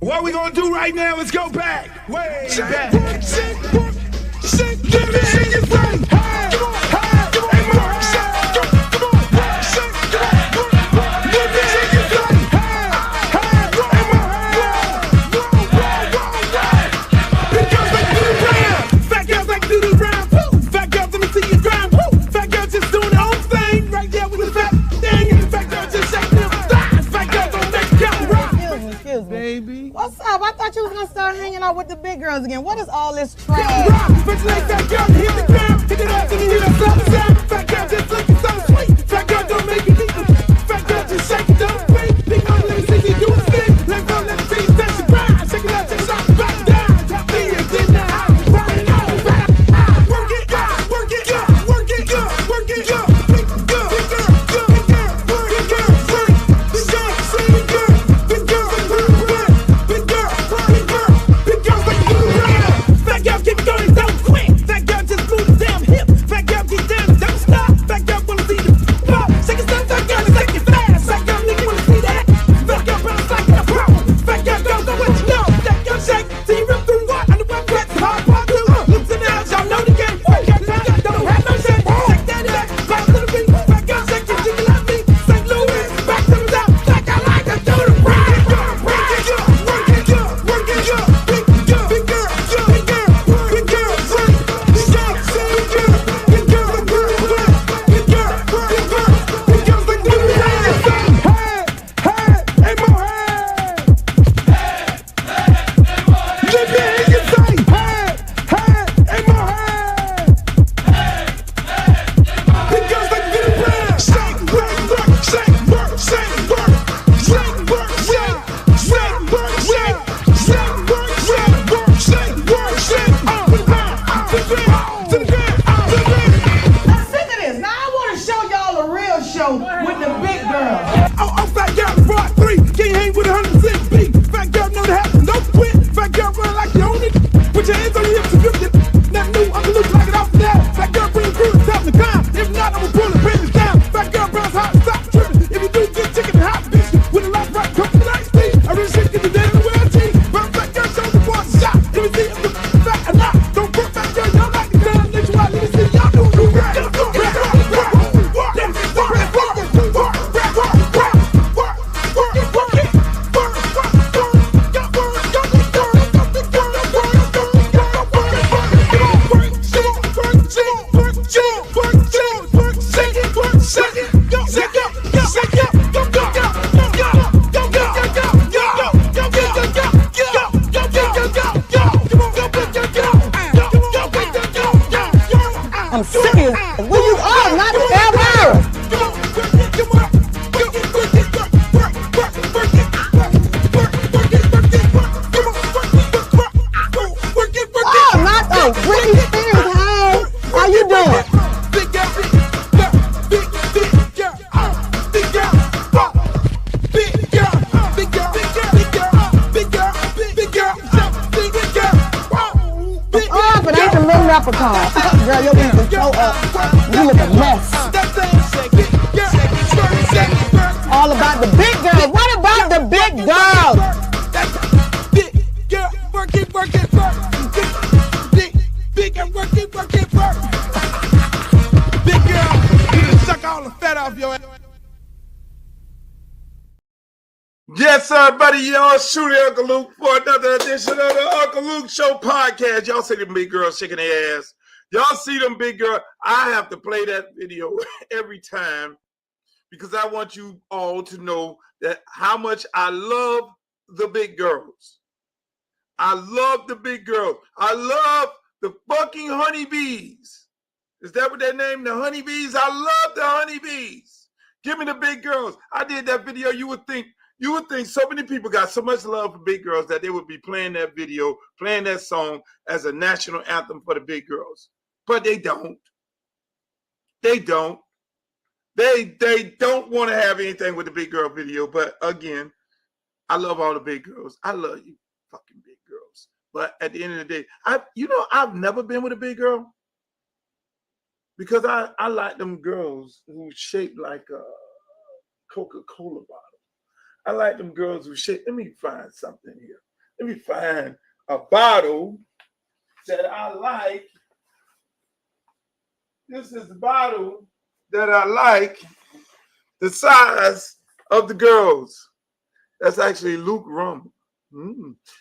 What we gonna do right now is go back, way back. Give me your friend. Baby. What's up? I thought you was gonna start hanging out with the big girls again. What is all this trash? Fat girl, hit the ground, hit it up, and you know something. Fat girl just looking so sweet. Fat girl don't make it easy. Fat girl just shake it, don't break. Big on, let me see you do a thing. Let go, let me see you touch the ground. Shake it out, take it off, back down. Drop me in the house, rock it out, back out. Work it, work it, work it, work it, big girl, big girl, big girl, work it, girl, work it, big girl, big girl, big girl, big girl, big girl, big girl, like you around. Fat girl keep going, don't quit. Fat girl just move the damn hip. Fat girl get down, don't stop. Fat girl wanna see the pop. Shake it, stop, fat girl, shake it fast. Fat girl, nigga wanna see that. Fat girl bounce like a pro. Fat girl don't know what you know. Fat girl shake till you rip through what? On the wet wet, hard part two. Looks and outs, y'all know the game. Fat girl don't have no shame. Shake that back, back to the beat. Fat girl shake it, jiggle like me. St. Louis, back to the top. Like I like to do the ride. Work it, work it, work it, big girl, big girl, big girl, big girl, big girl, big girl, big girl, big girl, big girl, big girl, big girl, like you around. Hey, hey, more hey. Let me hear you say, hey, hey, more hey. Big girls like you around. Shake, work, shake, work, shake, work, shake, work, shake, shake, work, shake, shake, work, shake, work, shake, work, shake. To the ground, to the ground, to the ground, to the ground. I'm sick of this. Now I want to show y'all a real show with the big girls. Oh, fat girl, brought three. Can't hang with 106 beat. Fat girl, know the happen, no quit. Fat girl, run like you own it. Put your hands on your hips and grip it. Not new, I'm gonna look like it off now. Fat girl, bring the crew to top the climb. If not, I'ma pull the business down. Fat girl, bounce hot, stop tripping. If you do, get chicken and hot bitch. With a lot right, come to the night speed. I really shit, get the dead in the world team. But fat girl, show the boy a shot. Let me see if the fat or not. Don't put fat girl, y'all like the down. Let you out, let me see y'all do the rap. I'm serious. Where you are? Not ever. Oh, not the Britney Spears. Hey, how you doing? Oh, but ain't the little leprechaun. Girl, your wings can show up. You look a mess. All about the big girls. What about the big girls? Big girl, work it, work it, work. Big girl, work it, work it, work. Big girl, you done suck all the fat off your ass. Yes, sir, buddy. Y'all shooting Uncle Luke for another edition of the Uncle Luke Show podcast. Y'all see them big girls shaking their ass. Y'all see them big girls. I have to play that video every time because I want you all to know that how much I love the big girls. I love the big girls. I love the fucking honeybees. Is that what they name? The honeybees? I love the honeybees. Give me the big girls. I did that video. You would think so many people got so much love for big girls that they would be playing that video, playing that song as a national anthem for the big girls. But they don't. They don't. They don't want to have anything with the big girl video. But again, I love all the big girls. I love you fucking big girls. But at the end of the day, I've never been with a big girl because I like them girls who shaped like a Coca-Cola bottle. I like them girls who shape. Let me find something here. Let me find a bottle that I like. This is the bottle that I like. The size of the girls. That's actually Luke rum.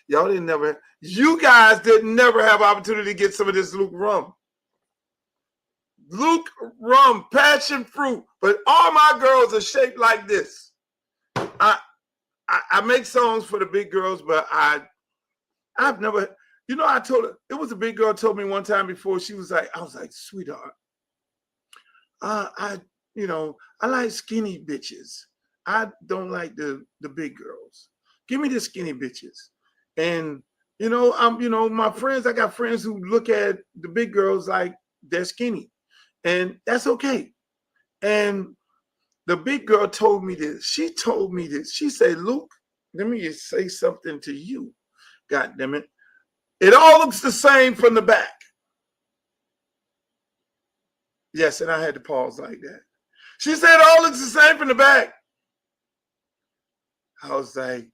Y'all didn't never. You guys didn't never have opportunity to get some of this Luke rum. Luke rum, passion fruit. But all my girls are shaped like this. I make songs for the big girls, but I've never. You know, I told her, it was a big girl told me one time before, she was like, I was like, sweetheart, I like skinny bitches. I don't like the big girls. Give me the skinny bitches. And, my friends, I got friends who look at the big girls like they're skinny. And that's okay. And the big girl told me this. She told me this. She said, Luke, let me just say something to you. God damn it. It all looks the same from the back. Yes, and I had to pause like that. She said it all looks the same from the back. I was like,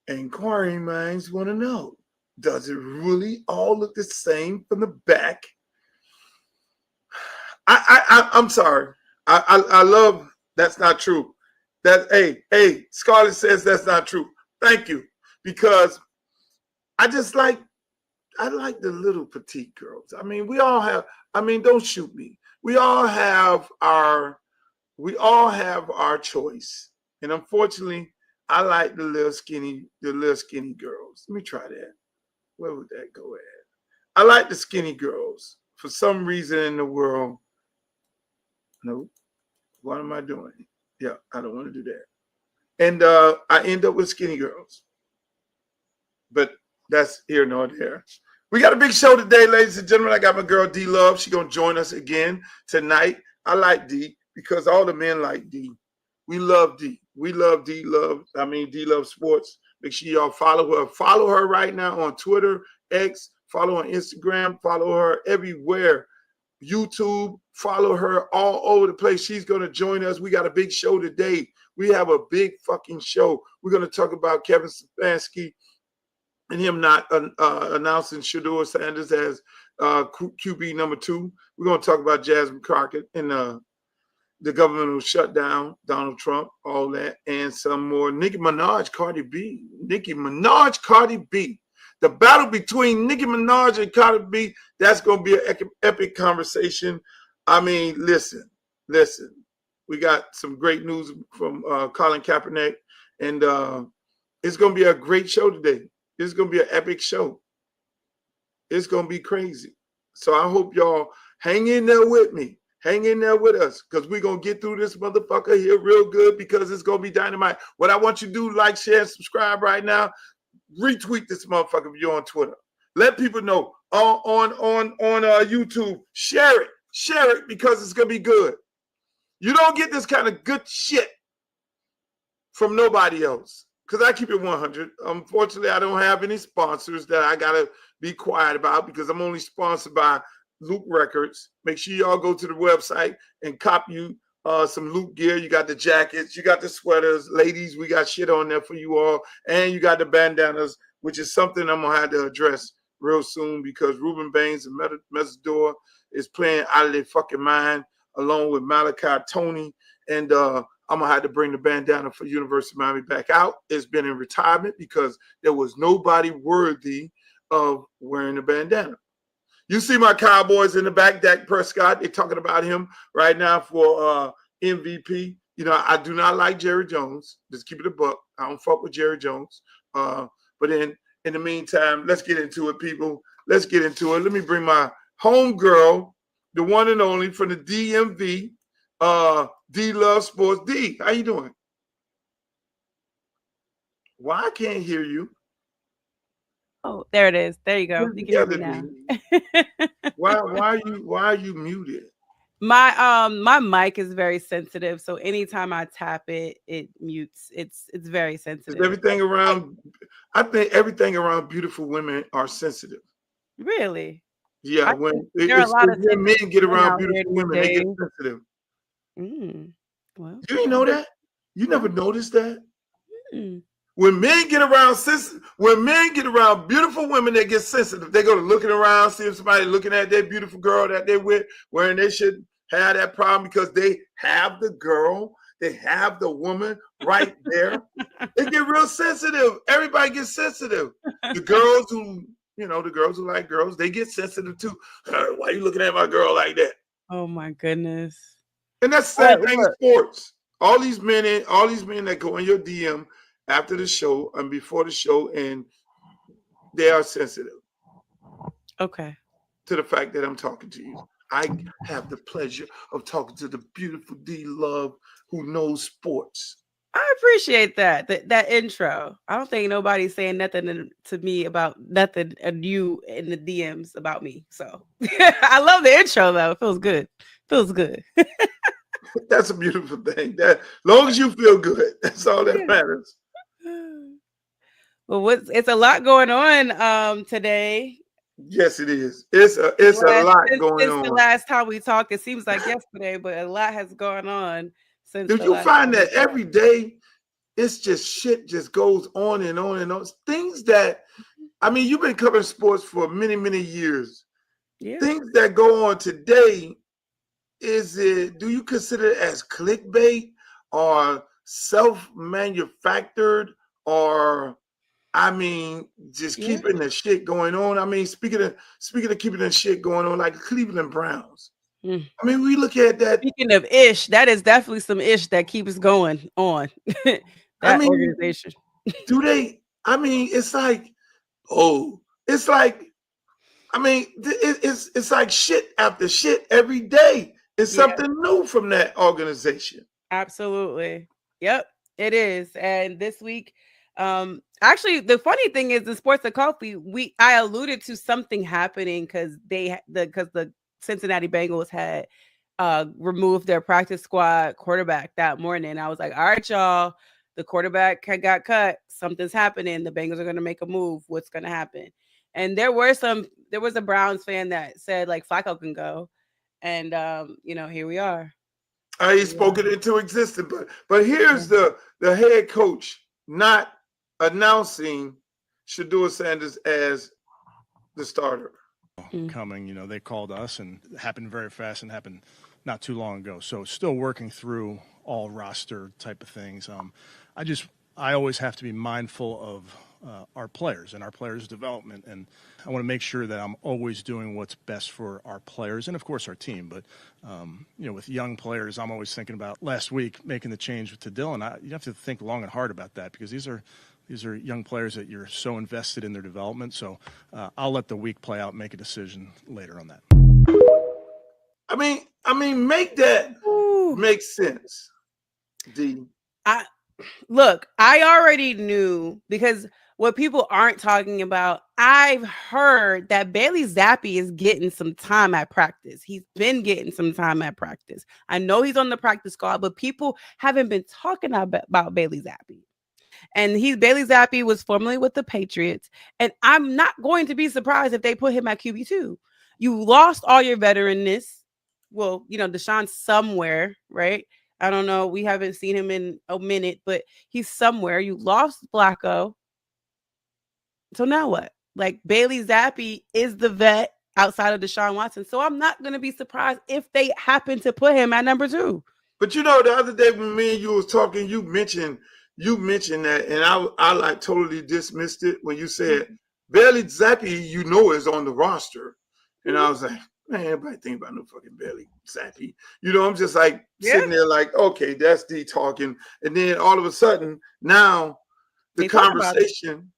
inquiring minds want to know, does it really all look the same from the back? I'm sorry. I love that's not true. Hey, Scarlett says that's not true. Thank you. Because I like the little petite girls. I mean, don't shoot me. We all have our choice. And unfortunately, I like the little skinny girls. Let me try that. Where would that go at? I like the skinny girls. For some reason in the world. No. What am I doing? Yeah, I don't want to do that. And I end up with skinny girls. But that's here nor there. We got a big show today, ladies and gentlemen. I got my girl D Love. She's going to join us again tonight. I like D because all the men like D. We love D. We love D Love. D Love Sports. Make sure y'all follow her. Follow her right now on Twitter, X. Follow her on Instagram. Follow her everywhere. YouTube. Follow her all over the place. She's going to join us. We got a big show today. We have a big fucking show. We're going to talk about Kevin Stefanski and him not announcing Deion Sanders as QB number 2. We're going to talk about Jasmine Crockett and the governmental shutdown, Donald Trump, all that, and some more. Nicki Minaj, Cardi B. Nicki Minaj, Cardi B. The battle between Nicki Minaj and Cardi B, that's going to be an epic conversation. Listen. We got some great news from Colin Kaepernick, and it's going to be a great show today. It's going to be an epic show. It's going to be crazy. So I hope y'all hang in there with me. Hang in there with us because we're going to get through this motherfucker here real good because it's going to be dynamite. What I want you to do, like, share, and subscribe right now. Retweet this motherfucker if you're on Twitter. Let people know on YouTube. Share it because it's going to be good. You don't get this kind of good shit from nobody else. Because I keep it 100. Unfortunately, I don't have any sponsors that I got to be quiet about because I'm only sponsored by Luke Records. Make sure y'all go to the website and cop you some Luke gear. You got the jackets. You got the sweaters. Ladies, we got shit on there for you all. And you got the bandanas, which is something I'm going to have to address real soon because Ruben Baines and Mezzador is playing out of their fucking mind along with Malachi Tony. And I'm going to have to bring the bandana for University of Miami back out. It's been in retirement because there was nobody worthy of wearing a bandana. You see my Cowboys in the back, Dak Prescott. They're talking about him right now for MVP. You know, I do not like Jerry Jones. Just keep it a buck. I don't fuck with Jerry Jones. But in the meantime, let's get into it, people. Let's get into it. Let me bring my homegirl, the one and only from the DMV, D Love Sports. D, how you doing? Why I can't hear you? Oh, there it is. There you go. You can hear me now. Why are you muted? My mic is very sensitive, so anytime I tap it, it mutes. It's very sensitive. Everything around, I think everything around beautiful women are sensitive. Really? Yeah, when men get around beautiful women, they get sensitive. Well, you didn't know that? You never noticed that? when men get around beautiful women, they get sensitive. They go to looking around, see if somebody looking at that beautiful girl that they're with, wherein they should have that problem because they have the girl, they have the woman right there. They get real sensitive. Everybody gets sensitive. The girls who like girls, they get sensitive too. Why are you looking at my girl like that? Oh my goodness. And that's the same thing in sports. All these men that go in your DM after the show and before the show, and they are sensitive. Okay. To the fact that I'm talking to you. I have the pleasure of talking to the beautiful D Love who knows sports. I appreciate that intro. I don't think nobody's saying nothing to me about nothing and you in the DMs about me. So I love the intro though. It feels good. That's a beautiful thing. That as long as you feel good, that's all that matters. Well, it's a lot going on today. Yes, it is. It's a lot going on. Since the last time we talked, it seems like yesterday, but a lot has gone on since. Do you find that every day it's just shit just goes on and on and on? Things that, I mean, you've been covering sports for many, many years. Yeah. Things that go on today, do you consider it as clickbait or self-manufactured, or I mean, just keeping the shit going on? I mean, speaking of keeping the shit going on, like Cleveland Browns. I mean, we look at that. Speaking of ish, that is definitely some ish that keeps going on. Organization. Do they? I mean, it's like, it's like shit after shit every day. It's something new from that organization. Absolutely. Yep, it is. And this week, actually, the funny thing is, the Sports of Coffee, I alluded to something happening because the Cincinnati Bengals had removed their practice squad quarterback that morning. I was like, all right, y'all, the quarterback got cut. Something's happening. The Bengals are going to make a move. What's going to happen? And there was a Browns fan that said like Flacco can go. And, here we are. He spoke it into existence. But here's the head coach not announcing Deion Sanders as the starter. Coming, they called us, and it happened very fast and happened not too long ago. So still working through all roster type of things. I always have to be mindful of our players and our players' development, and I want to make sure that I'm always doing what's best for our players and of course our team. But with young players, I'm always thinking about last week making the change to Dylan. You have to think long and hard about that, because these are young players that you're so invested in their development. So I'll let the week play out, make a decision later on that. I mean, make that make sense, D. Look, I already knew, because what people aren't talking about, I've heard that Bailey Zappi is getting some time at practice. He's been getting some time at practice. I know he's on the practice squad, but people haven't been talking about Bailey Zappi. And Bailey Zappi was formerly with the Patriots. And I'm not going to be surprised if they put him at QB2. You lost all your veteranness. Well, Deshaun's somewhere, right? I don't know. We haven't seen him in a minute, but he's somewhere. You lost Flacco. So now what? Like, Bailey Zappi is the vet outside of Deshaun Watson. So I'm not going to be surprised if they happen to put him at number 2. But the other day when me and you was talking, you mentioned that, and I like totally dismissed it when you said Bailey Zappi, is on the roster. And I was like, man, everybody think about no fucking Bailey Zappi. I'm just like sitting there like, okay, that's D talking. And then all of a sudden, now the conversation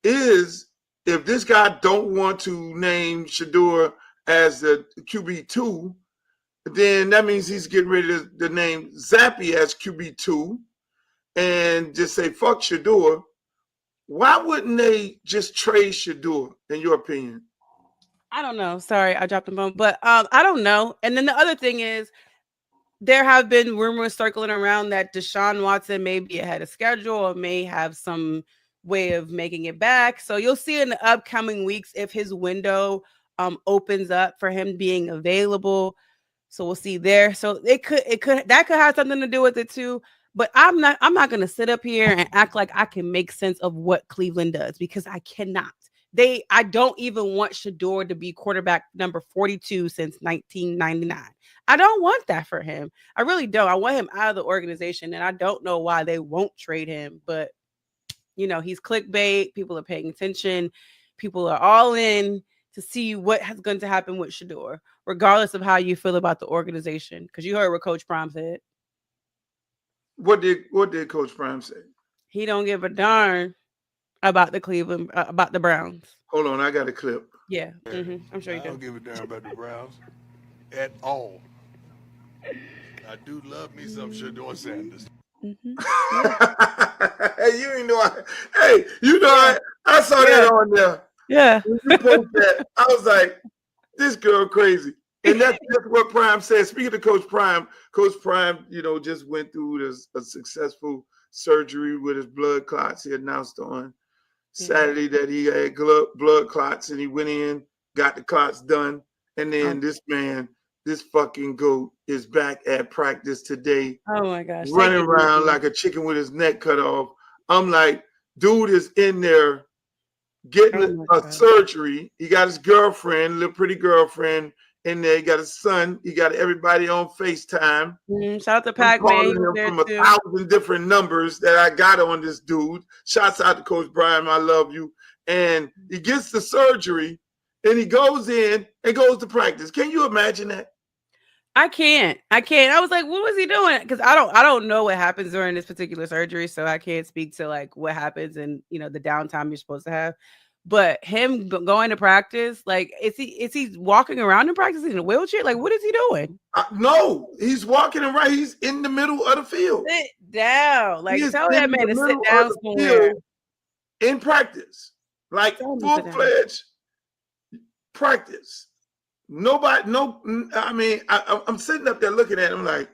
is, if this guy don't want to name Shedeur as the QB2, then that means he's getting ready to name Zappi as QB2 and just say, fuck Shedeur. Why wouldn't they just trade Shedeur, in your opinion? I don't know. Sorry, I dropped the phone. But I don't know. And then the other thing is, there have been rumors circling around that Deshaun Watson may be ahead of schedule or may have some way of making it back. So you'll see in the upcoming weeks if his window opens up for him being available. So we'll see there. So that could have something to do with it too. But I'm not going to sit up here and act like I can make sense of what Cleveland does, because I cannot. I don't even want Shador to be quarterback number 42 since 1999. I don't want that for him. I really don't. I want him out of the organization, and I don't know why they won't trade him. But he's clickbait. People are paying attention. People are all in to see what has going to happen with Shador, regardless of how you feel about the organization. Because you heard what Coach Prime said. What did Coach Prime say? He don't give a darn about the Browns. Hold on, I got a clip. Yeah, I'm sure you do. I don't give a damn about the Browns at all. I do love me some Deion Sanders. Hey, you ain't know. I saw that on there. Yeah. When you post that, I was like, this girl crazy. And that's what Prime said. Speaking of Coach Prime, just went through a successful surgery with his blood clots. He announced on Saturday that he had blood clots, and he went in, got the clots done. And then this fucking goat is back at practice today. Oh my gosh. Running around like a chicken with his neck cut off. I'm like, dude is in there getting a surgery. He got his girlfriend, little pretty girlfriend in there. He got his son. He got everybody on FaceTime. Shout out to Pac-Man. From 1,000 different numbers that I got on this dude. Shouts out to Coach Brian. I love you. And he gets the surgery, and he goes in and goes to practice. Can you imagine that? I can't. I was like, what was he doing? Because I don't know what happens during this particular surgery, so I can't speak to like what happens and the downtime you're supposed to have. But him going to practice, like, is he walking around in practice in a wheelchair? Like, what is he doing? No, he's walking around. He's in the middle of the field. Sit down. Like, tell that man to sit down somewhere. In practice, like full-fledged practice. I'm sitting up there looking at him like,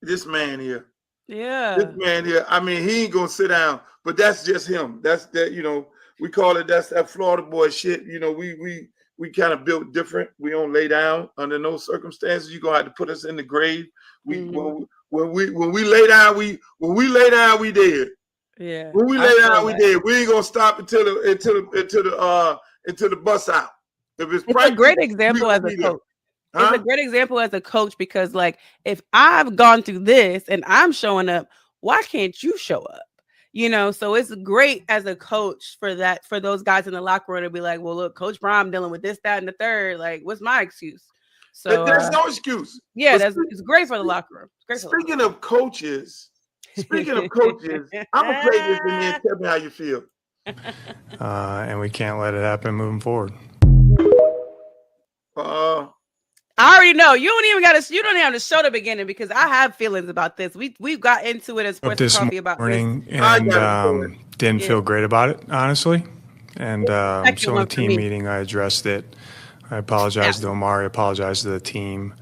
this man here. Yeah. This man here. I mean, he ain't gonna sit down, but that's just him. That's that, we call it, that's that Florida boy shit. We kind of built different. We don't lay down under no circumstances. You're gonna have to put us in the grave. When we lay down, we dead. Yeah. When we lay down, we dead. We ain't gonna stop until the bus out. It's a great example as a coach. It's a great example as a coach, because like, if I've gone through this and I'm showing up, why can't you show up? So it's great as a coach for those guys in the locker room to be like, well, look, Coach Prime dealing with this, that, and the third. Like, what's my excuse? So there's no excuse. Yeah, it's great for the locker room. Speaking of coaches, I'm gonna play this and then tell me how you feel. And we can't let it happen moving forward. I already know. You don't even have to show the beginning, because I have feelings about this. We've got into it as this morning about and didn't feel great about it, honestly. And so in the team meeting, I addressed it. I apologized to Omari, apologized to the team,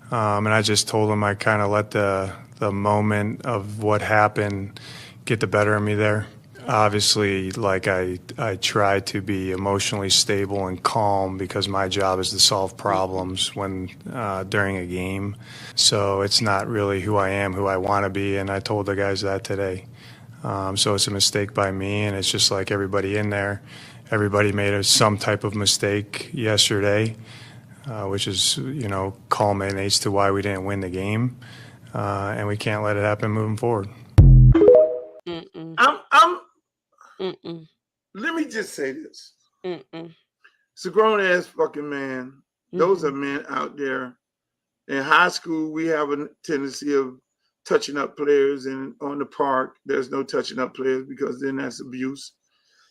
and I just told him I kind of let the moment of what happened get the better of me there. Obviously, like I try to be emotionally stable and calm, because my job is to solve problems when during a game. So it's not really who I am, who I want to be, and I told the guys that today. So it's a mistake by me, and it's just like everybody in there. Everybody made some type of mistake yesterday, which is culminates to why we didn't win the game, and we can't let it happen moving forward. Let me just say this. It's a grown-ass fucking man. Those are men out there. In high school, we have a tendency of touching up players, and on the park, there's no touching up players, because then that's abuse.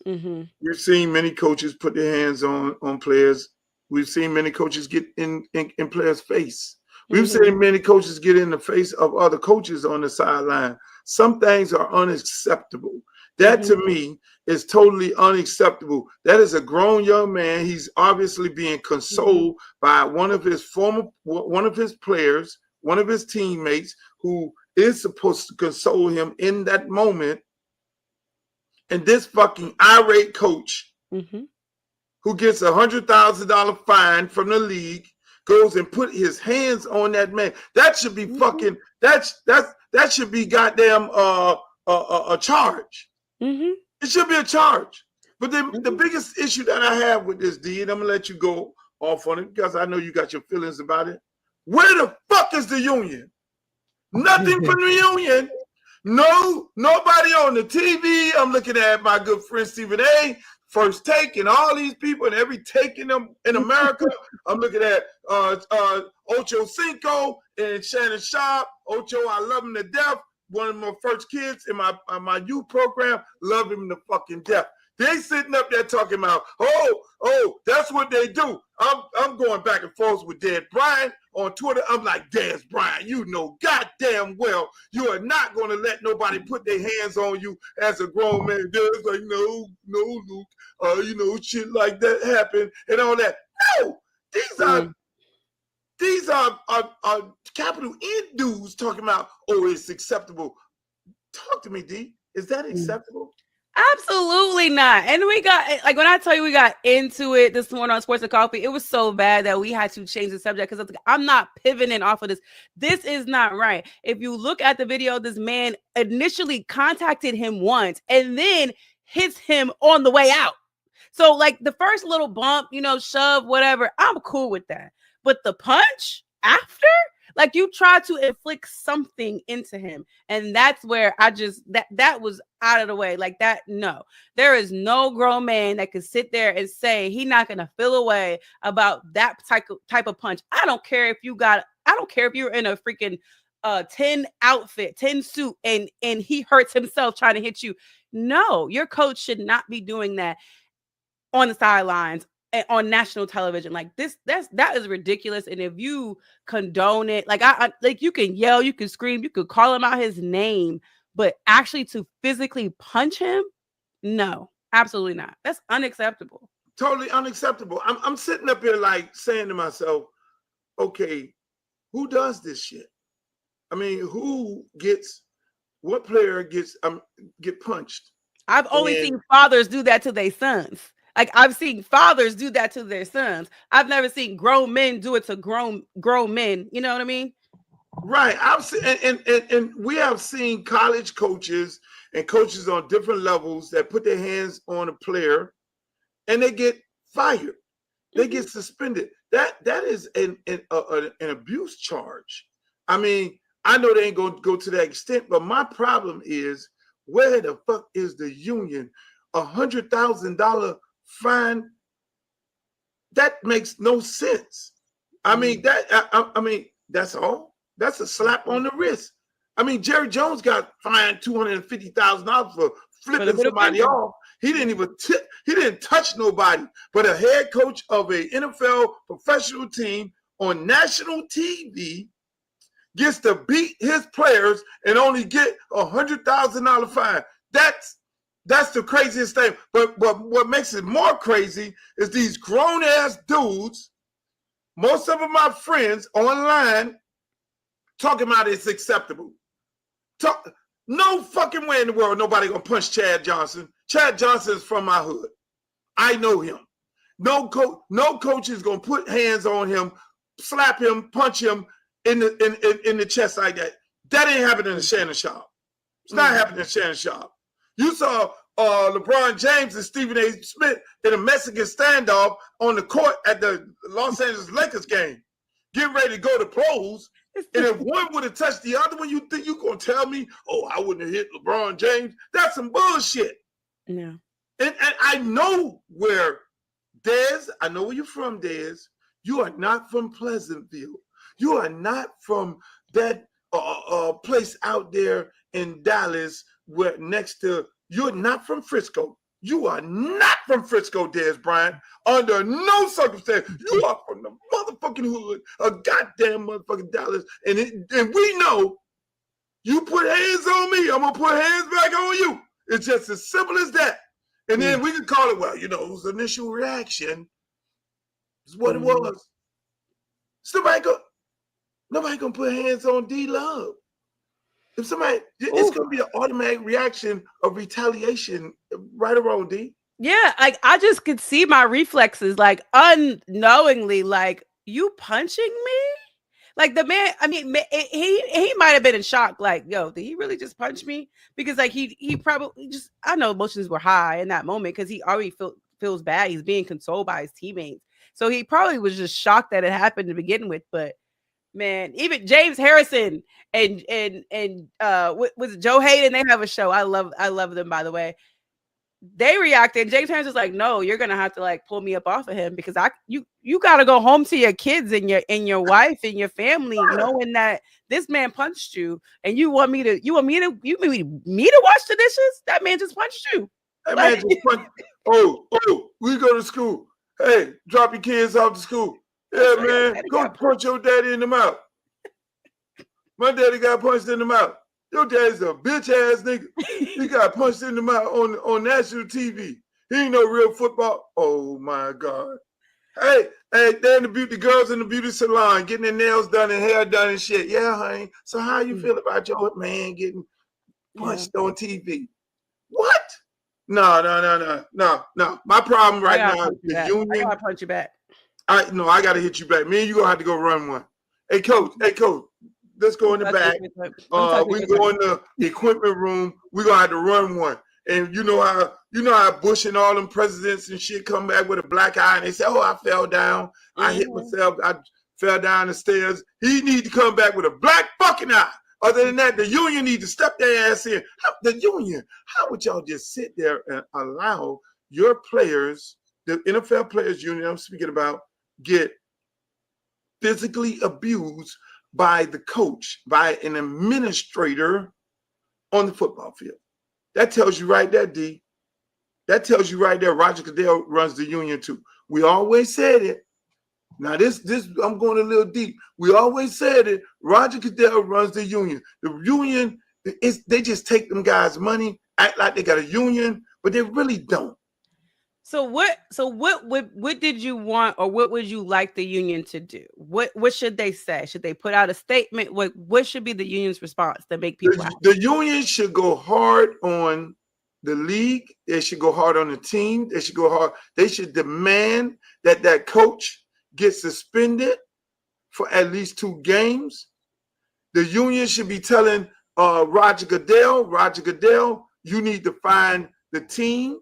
We've seen many coaches put their hands on players. We've seen many coaches get in players' face. We've seen many coaches get in the face of other coaches on the sideline. Some things are unacceptable. That to me is totally unacceptable. That is a grown young man. He's obviously being consoled by one of his players, one of his teammates, who is supposed to console him in that moment. And this fucking irate coach, who gets $100,000 fine from the league, goes and put his hands on that man. That should be fucking. That's that should be goddamn a charge. Mm-hmm. It should be a charge. But then the biggest issue that I have with this, D, and I'm gonna let you go off on it because I know you got your feelings about it. Where the fuck is the union? Nothing from the union. No, nobody on the TV. I'm looking at my good friend Stephen A. First Take and all these people and every take in them in America. I'm looking at Ocho Cinco and Shannon Sharp. Ocho, I love him to death. One of my first kids in my youth program, love him to fucking death. They sitting up there talking about, oh, that's what they do. I'm going back and forth with Dad Brian on Twitter. I'm like, Dad Brian, you know goddamn well you are not going to let nobody put their hands on you as a grown man does. Like, no, Luke, shit like that happen and all that. No, these are capital N dudes talking about, oh, it's acceptable. Talk to me, D. Is that acceptable? Absolutely not. And we got, like, when I tell you we got into it this morning on Sports and Coffee, it was so bad that we had to change the subject because I'm not pivoting off of this. This is not right. If you look at the video, this man initially contacted him once and then hits him on the way out. So, like, the first little bump, shove, whatever, I'm cool with that. But the punch after? Like, you try to inflict something into him. And that's where I just, that was out of the way. Like that, no. There is no grown man that can sit there and say he's not going to feel away about that type of punch. I don't care if you're in a freaking 10 outfit, 10 suit, and he hurts himself trying to hit you. No, your coach should not be doing that on the sidelines on national television. Like that is ridiculous. And if you condone it, like like you can yell, you can scream, you could call him out his name, but actually to physically punch him, no, absolutely not. That's unacceptable. Totally unacceptable. I'm sitting up here like saying to myself, okay, who does this shit? I mean, what player get punched? I've only seen fathers do that to their sons. Like I've seen fathers do that to their sons. I've never seen grown men do it to grown men. You know what I mean? Right. I've seen, and we have seen college coaches and coaches on different levels that put their hands on a player, and they get fired. They get suspended. That is an abuse charge. I mean, I know they ain't going to go to that extent, but my problem is, where the fuck is the union? $100,000 fine? That makes no sense. I mean, that's all. That's a slap on the wrist. I mean, Jerry Jones got fined $250,000 for flipping somebody off. He didn't touch nobody, but a head coach of a NFL professional team on national TV gets to beat his players and only get $100,000 fine. That's the craziest thing. But what makes it more crazy is these grown ass dudes, most of them are friends online, talking about it's acceptable. No fucking way in the world nobody gonna punch Chad Johnson. Chad Johnson is from my hood. I know him. No coach is gonna put hands on him, slap him, punch him in the chest like that. That ain't happening in Shannon Sharp. It's not happening in Shannon Sharp. You saw LeBron James and Stephen A. Smith in a Mexican standoff on the court at the Los Angeles Lakers game, getting ready to go to blows. And if one would have touched the other one, you think you gonna tell me, oh, I wouldn't have hit LeBron James? That's some bullshit. Yeah. And I know where Dez, I know where you're from, Dez. You are not from Pleasantville. You are not from that place out there in Dallas where you're not from Frisco. You are not from Frisco, Dez Bryant. Under no circumstance. You are from the motherfucking hood of goddamn motherfucking Dallas. And we know you put hands on me, I'm going to put hands back on you. It's just as simple as that. And then we can call it, well, it was initial reaction. It's what it was. So nobody going to put hands on D-Love. If somebody, it's going to be an automatic reaction of retaliation, right or wrong, D? Yeah, like I just could see my reflexes, like unknowingly, like, you punching me? Like the man, I mean, he might have been in shock. Like, yo, did he really just punch me? Because like he probably just, I know emotions were high in that moment because he already feels bad. He's being consoled by his teammates, so he probably was just shocked that it happened to begin with. But man, even James Harrison and was Joe Hayden, they have a show. I love them, by the way. They reacted. James Harrison was like, "No, you're gonna have to like pull me up off of him because you gotta go home to your kids and your wife and your family, knowing that this man punched you, and you want me to wash the dishes? That man just punched you. That man just punched. Oh, we go to school. Hey, drop your kids off to school. Yeah, man, go punch your daddy in the mouth. My daddy got punched in the mouth. Your daddy's a bitch ass nigga. He got punched in the mouth on national TV. He ain't no real football. Oh my God. Hey, they're in the girls in the beauty salon getting their nails done and hair done and shit. Yeah, honey. So how you feel about your man getting punched on TV? What? No. My problem right now is the union. I gotta punch you back. I gotta hit you back. Me and you gonna have to go run one. Hey, coach. Let's go in the back. We go in the equipment room. We're gonna have to run one. And you know how Bush and all them presidents and shit come back with a black eye and they say, "Oh, I fell down. I hit myself. I fell down the stairs." He need to come back with a black fucking eye. Other than that, the union need to step their ass in. The union, how would y'all just sit there and allow your players, the NFL players union I'm speaking about, get physically abused by the coach, by an administrator on the football field? That tells you right there, D. That tells you right there, Roger Goodell runs the union too. We always said it. Now this I'm going a little deep. We always said it. Roger Goodell runs the union. The union they just take them guys' money, act like they got a union, but they really don't. So what did you want, or what would you like the union to do? What should they say? Should they put out a statement? What should be the union's response to make people happy? The union should go hard on the league. They should go hard on the team. They should go hard. They should demand that coach gets suspended for at least 2 games. The union should be telling Roger Goodell, you need to find the team.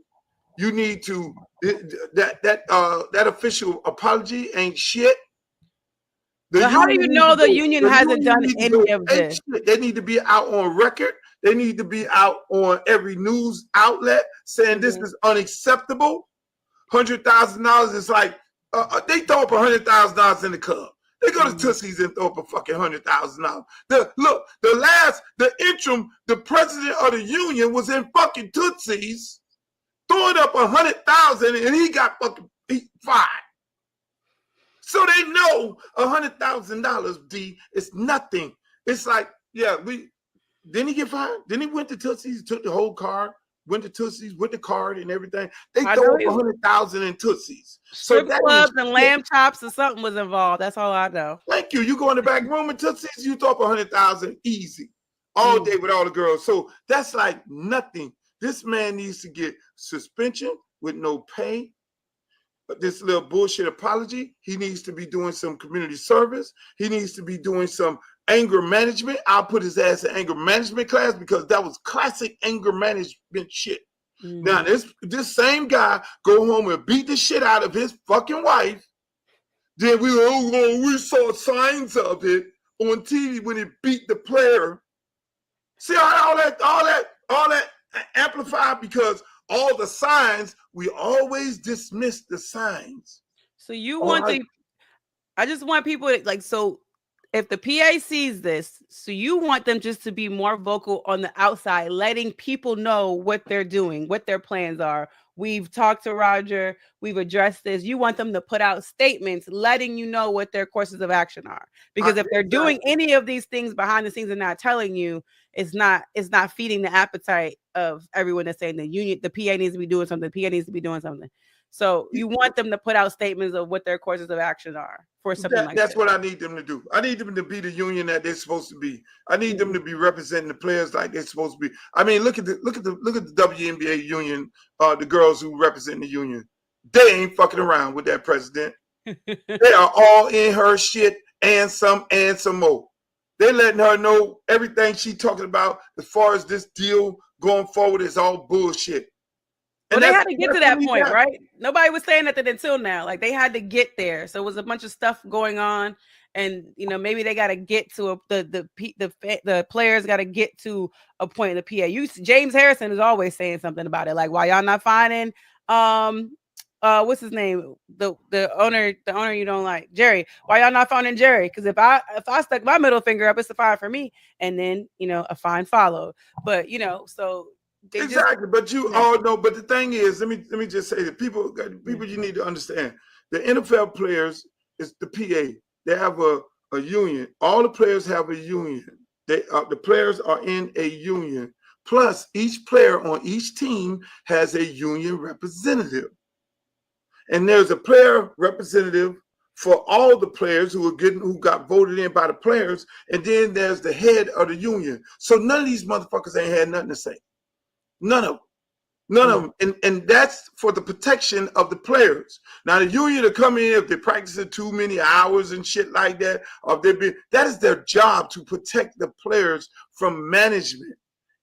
You need to that official apology ain't shit. How do you know the union hasn't done any of this? They need to be out on record. They need to be out on every news outlet saying this is unacceptable. $100,000 is like they throw up $100,000 in the club. They go to Tootsie's and throw up a fucking $100,000. The interim, the president of the union was in fucking Tootsie's, throwing up $100,000, and he got fucking fired. So they know $100,000, D, is nothing. It's like, didn't he get fired? Then he went to Tootsie's, took the whole card, went to Tootsie's with the card and everything. They throw up $100,000 in Tootsie's. Strip clubs and lamb chops or something was involved. That's all I know. Thank you. You go in the back room in Tootsie's, you throw up $100,000 easy all day with all the girls. So that's like nothing. This man needs to get suspension with no pay. This little bullshit apology. He needs to be doing some community service. He needs to be doing some anger management. I'll put his ass in anger management class because that was classic anger management shit. Now, this same guy go home and beat the shit out of his fucking wife. Then we saw signs of it on TV when he beat the player. See all that amplified because all the signs, we always dismiss the signs. So you want I just want people to like, so if the PA sees this, so you want them just to be more vocal on the outside, letting people know what they're doing, what their plans are. We've talked to Roger. We've addressed this. You want them to put out statements, letting you know what their courses of action are. Because if they're doing any of these things behind the scenes and not telling you, it's not feeding the appetite of everyone that's saying the union, the PA needs to be doing something. The PA needs to be doing something. So you want them to put out statements of what their courses of action are for something like that. That's what I need them to do. I need them to be the union that they're supposed to be. I need them to be representing the players like they're supposed to be. I mean, look at the WNBA union, the girls who represent the union. They ain't fucking around with that president. They are all in her shit and some more. They're letting her know everything she's talking about as far as this deal going forward is all bullshit. Well, they had to get to that point, right? Nobody was saying nothing until now. Like they had to get there. So it was a bunch of stuff going on, and maybe they got to get to the players got to get to a point in the PA. James Harrison is always saying something about it, like why y'all not finding what's his name, the owner you don't like, Jerry. Why y'all not finding Jerry? Because if I stuck my middle finger up, it's a fine for me, and then a fine followed. But so. Exactly, but you all know. But the thing is, let me just say that people you need to understand. The NFL players is the PA. They have a union. All the players have a union. The players are in a union. Plus, each player on each team has a union representative, and there's a player representative for all the players who got voted in by the players, and then there's the head of the union. So none of these motherfuckers ain't had nothing to say. None of them. And that's for the protection of the players. Now, the union will come in if they're practicing too many hours and shit like that, that is their job, to protect the players from management.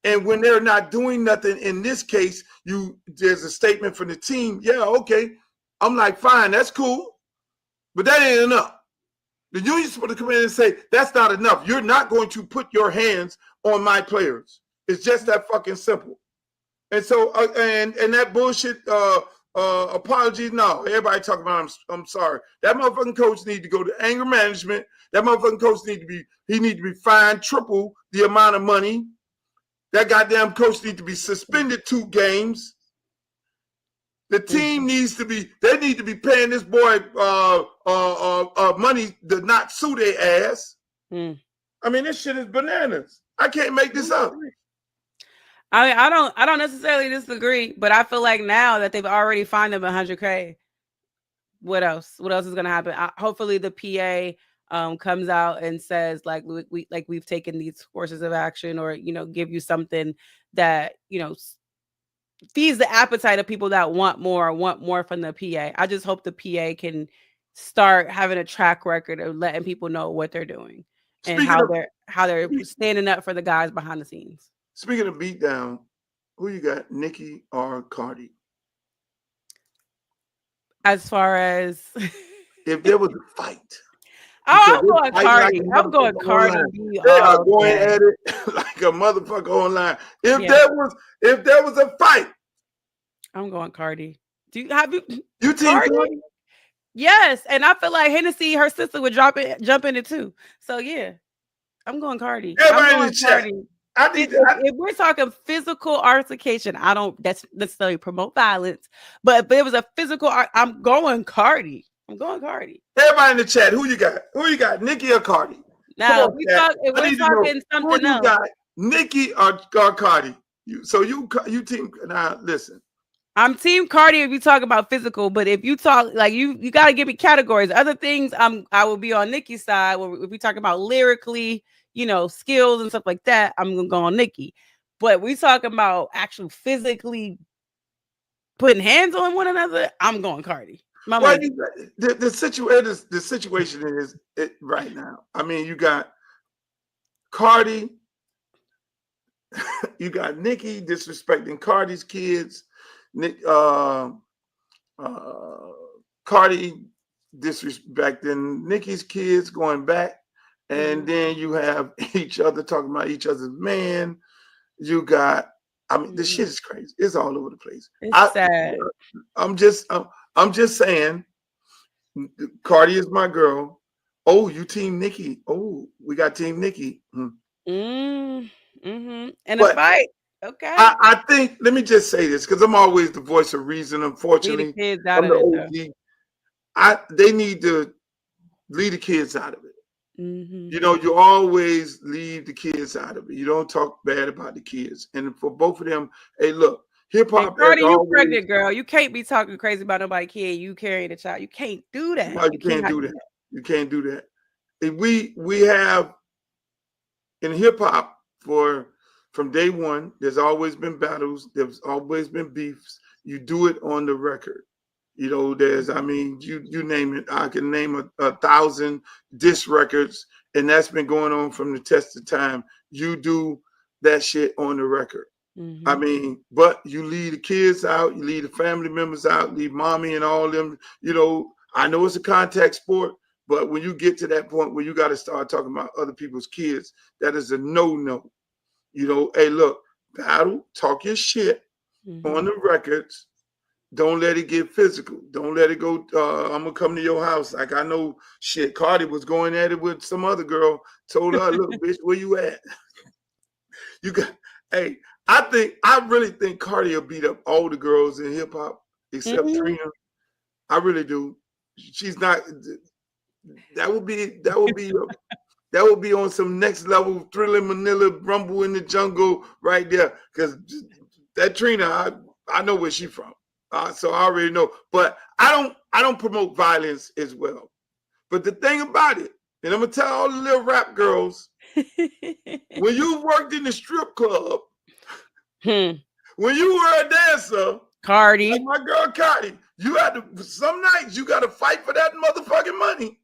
And when they're not doing nothing, in this case, there's a statement from the team. Yeah, okay. I'm like, fine, that's cool. But that ain't enough. The union's supposed to come in and say, that's not enough. You're not going to put your hands on my players. It's just that fucking simple. And so, and that bullshit apology, no. Everybody talking about, I'm sorry. That motherfucking coach need to go to anger management. That motherfucking coach need to be fined triple the amount of money. That goddamn coach need to be suspended 2 games. The team need to be paying this boy money to not sue their ass. I mean, this shit is bananas. I can't make this up. I don't necessarily disagree, but I feel like now that they've already fined them $100K, what else? What else is going to happen? Hopefully the PA comes out and says we've taken these courses of action, or give you something that feeds the appetite of people that want more from the PA. I just hope the PA can start having a track record of letting people know what they're doing and how they're standing up for the guys behind the scenes. Speaking of beatdown, who you got, Nicki or Cardi? As far as if there was a fight. I'm going Cardi. I'm going Cardi B. They are going at it like a motherfucker online. If there was a fight, I'm going Cardi. You team Cardi? Yes, and I feel like Hennessy, her sister, would jump in it too. So yeah, I'm going Cardi. Everybody in the chat. If we're talking physical altercation, I don't necessarily promote violence, but if it was a physical, I'm going Cardi. Everybody in the chat, who you got? Who you got, Nicki or Cardi? Now, if we're talking something else. Got, Nicki or Cardi? You team. Now listen. I'm team Cardi if you talk about physical, but if you talk like you got to give me categories. Other things, I will be on Nicki's side. If we talk about lyrically, skills and stuff like that, I'm gonna go on Nicki. But we talking about actual physically putting hands on one another, I'm going Cardi. The situation is right now. I mean, you got Cardi, you got Nicki disrespecting Cardi's kids, Cardi disrespecting Nicki's kids, going back. And then you have each other talking about each other's man. You got, this shit is crazy. It's all over the place. It's sad. I'm just saying, Cardi is my girl. Oh, you team Nicki. Oh, we got team Nicki. And a fight. Okay. I think, let me just say this, because I'm always the voice of reason, unfortunately. Leave the kids out of it. They need to leave the kids out of it. You always leave the kids out of it. You don't talk bad about the kids. And for both of them, hey, look, hip hop. Cardi, you pregnant girl. You can't be talking crazy about nobody's kid. You carrying a child. You can't do that. No, you can't do that. You can't do that. If we have in hip hop from day one, there's always been battles. There's always been beefs. You do it on the record. You know, there's, I mean, you name it. I can name 1,000 disc records, and that's been going on from the test of time. You do that shit on the record. I mean, but you leave the kids out, you leave the family members out, leave mommy and all them. You know, I know it's a contact sport, but when you get to that point where you got to start talking about other people's kids, that is a no-no. You know, hey, look, battle, talk your shit on the records. Don't let it get physical. Don't let it go. I'm gonna come to your house. Like I know, shit. Cardi was going at it with some other girl. Told her, "Look, bitch, where you at? You got." Hey, I really think Cardi will beat up all the girls in hip hop except Trina. I really do. She's not. That would be on some next level Thriller Manila Rumble in the Jungle right there. Because that Trina, I know where she from. So I already know, but I don't promote violence as well. But the thing about it, and I'm gonna tell all the little rap girls, when you worked in the strip club, when you were a dancer, Cardi, like my girl Cardi, you had to. Some nights you got to fight for that motherfucking money.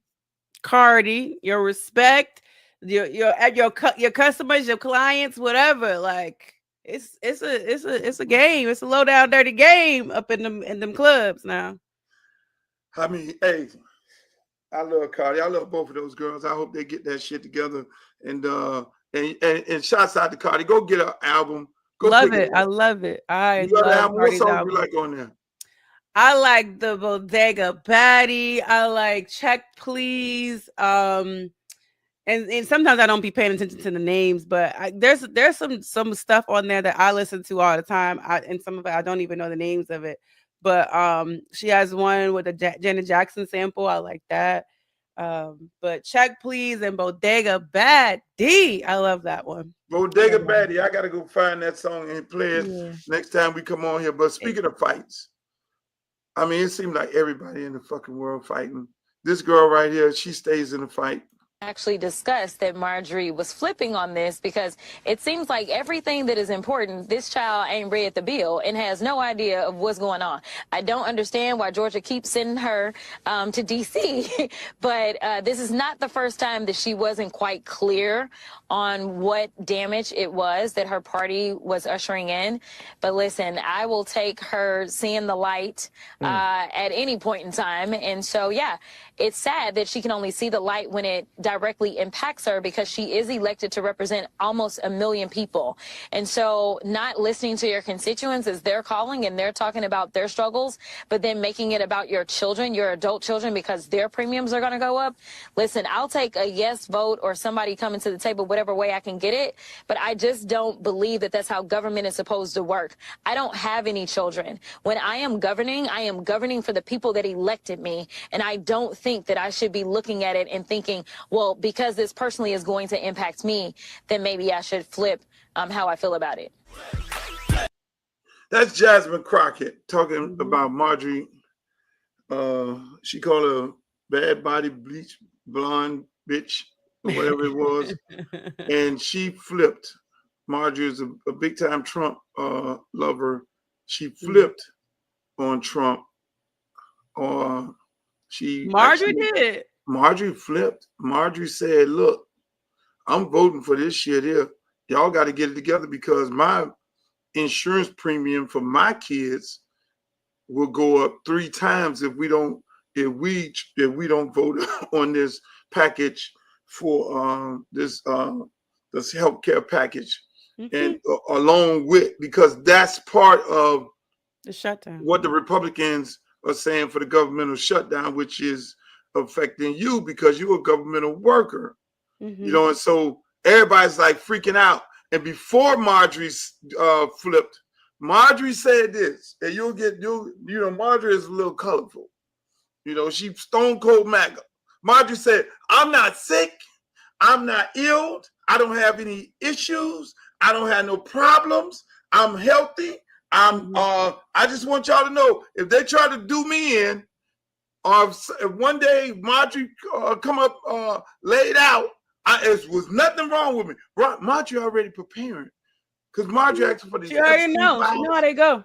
Cardi, your respect, your customers, your clients, whatever, like. It's a game. It's a low down dirty game up in them clubs now. I mean, hey, I love Cardi. I love both of those girls. I hope they get that shit together. And shouts out to Cardi. Go get an album. Go love it. I love it. I love what song you like on there? I like the Bodega Baddie. I like Check Please. And sometimes I don't be paying attention to the names, but there's some stuff on there that I listen to all the time. And some of it I don't even know the names of it. But she has one with a Janet Jackson sample. I like that. But Check Please and Bodega Baddie. I love that one. Bodega Baddie. I gotta go find that song and play it next time we come on here. But speaking of fights, I mean, it seems like everybody in the fucking world fighting. This girl right here, she stays in the fight. Actually discussed that Marjorie was flipping on this because it seems like everything that is important, this child ain't read the bill and has no idea of what's going on. I don't understand why Georgia keeps sending her to D.C., but this is not the first time that she wasn't quite clear on what damage it was that her party was ushering in. But listen, I will take her seeing the light at any point in time. And so, yeah, it's sad that she can only see the light when it directly impacts her because she is elected to represent almost 1 million people. And so not listening to your constituents as they're calling and they're talking about their struggles, but then making it about your children, your adult children, because their premiums are going to go up. Listen, I'll take a yes vote or somebody coming to the table, whatever way I can get it. But I just don't believe that that's how government is supposed to work. I don't have any children. When I am governing for the people that elected me. And I don't think that I should be looking at it and thinking, well, because this personally is going to impact me, then maybe I should flip how I feel about it. That's Jasmine Crockett talking about Marjorie. She called her bad body, bleach, blonde bitch, or whatever it was. And she flipped. Marjorie is a big time Trump lover. She flipped on Trump. Marjorie flipped. Marjorie said, look, I'm voting for this shit here. Y'all got to get it together because my insurance premium for my kids will go up 3 times if we don't vote on this package for this healthcare package. And along with, because that's part of the shutdown, what the Republicans are saying for the governmental shutdown, which is affecting you because you're a governmental worker, you know, and so everybody's like freaking out. And before Marjorie flipped, Marjorie said this, and Marjorie is a little colorful. You know, she's stone cold MAGA. Marjorie said, I'm not sick. I'm not ill. I don't have any issues. I don't have no problems. I'm healthy. I just want y'all to know, if they try to do me in, if one day Marjorie come up laid out, it was nothing wrong with me. Marjorie already preparing, because Marjorie asked for this. She already knows. She know how they go.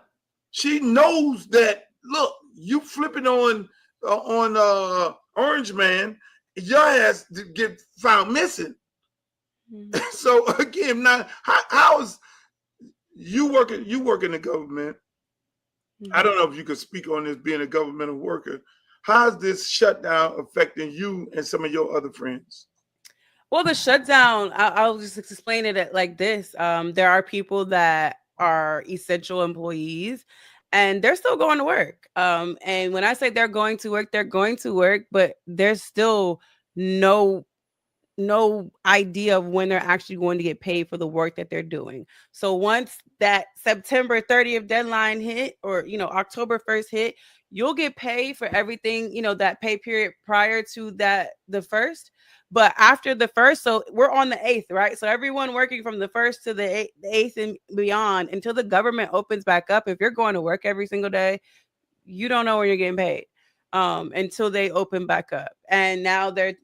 She knows that. Look, you flipping on Orange Man, your ass get found missing. Mm-hmm. So again, now how is you working in the government? Mm-hmm. I don't know if you could speak on this being a governmental worker. How is this shutdown affecting you and some of your other friends? Well, the shutdown, I'll just explain it like this. There are people that are essential employees and they're still going to work. And when I say they're going to work, but there's still no idea of when they're actually going to get paid for the work that they're doing. So once that September 30th deadline hit, or, October 1st hit, you'll get paid for everything, that pay period prior to that, the 1st. But after the 1st, so we're on the 8th, right? So everyone working from the 1st to the 8th and beyond until the government opens back up. If you're going to work every single day, you don't know when you're getting paid until they open back up. And now there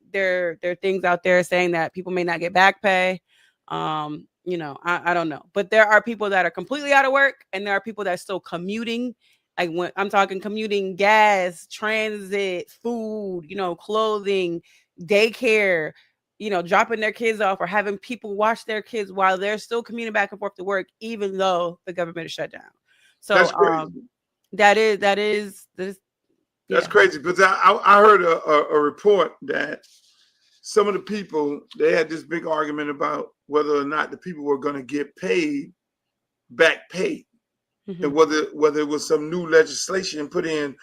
are things out there saying that people may not get back pay. I don't know. But there are people that are completely out of work, and there are people that are still commuting. Like when I'm talking commuting, gas, transit, food, clothing, daycare, dropping their kids off or having people watch their kids while they're still commuting back and forth to work, even though the government is shut down. So that's crazy. That's crazy, because I heard a report that some of the people, they had this big argument about whether or not the people were going to get paid back pay, mm-hmm. and whether it was some new legislation put in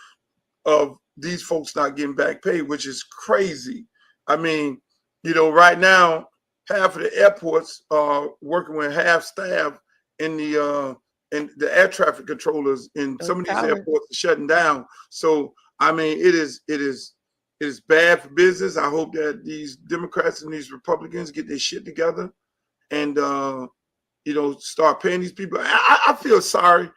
of these folks not getting back pay, which is crazy. I mean, right now, half of the airports are working with half staff in the air traffic controllers in some of these airports are shutting down. So, I mean, it is bad for business. I hope that these Democrats and these Republicans get their shit together and, start paying these people. I feel sorry.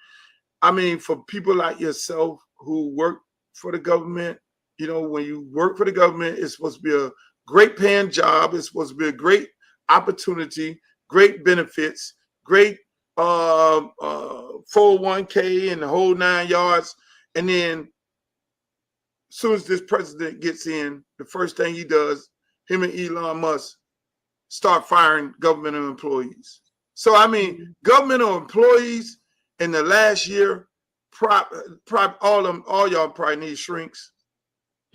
I mean, for people like yourself who work for the government, when you work for the government, it's supposed to be a great paying job. It's supposed to be a great opportunity, great benefits, great 401k and the whole 9 yards. And then as soon as this president gets in, the first thing he does, him and Elon Musk start firing governmental employees. So, I mean, governmental employees in the last year, all y'all probably need shrinks.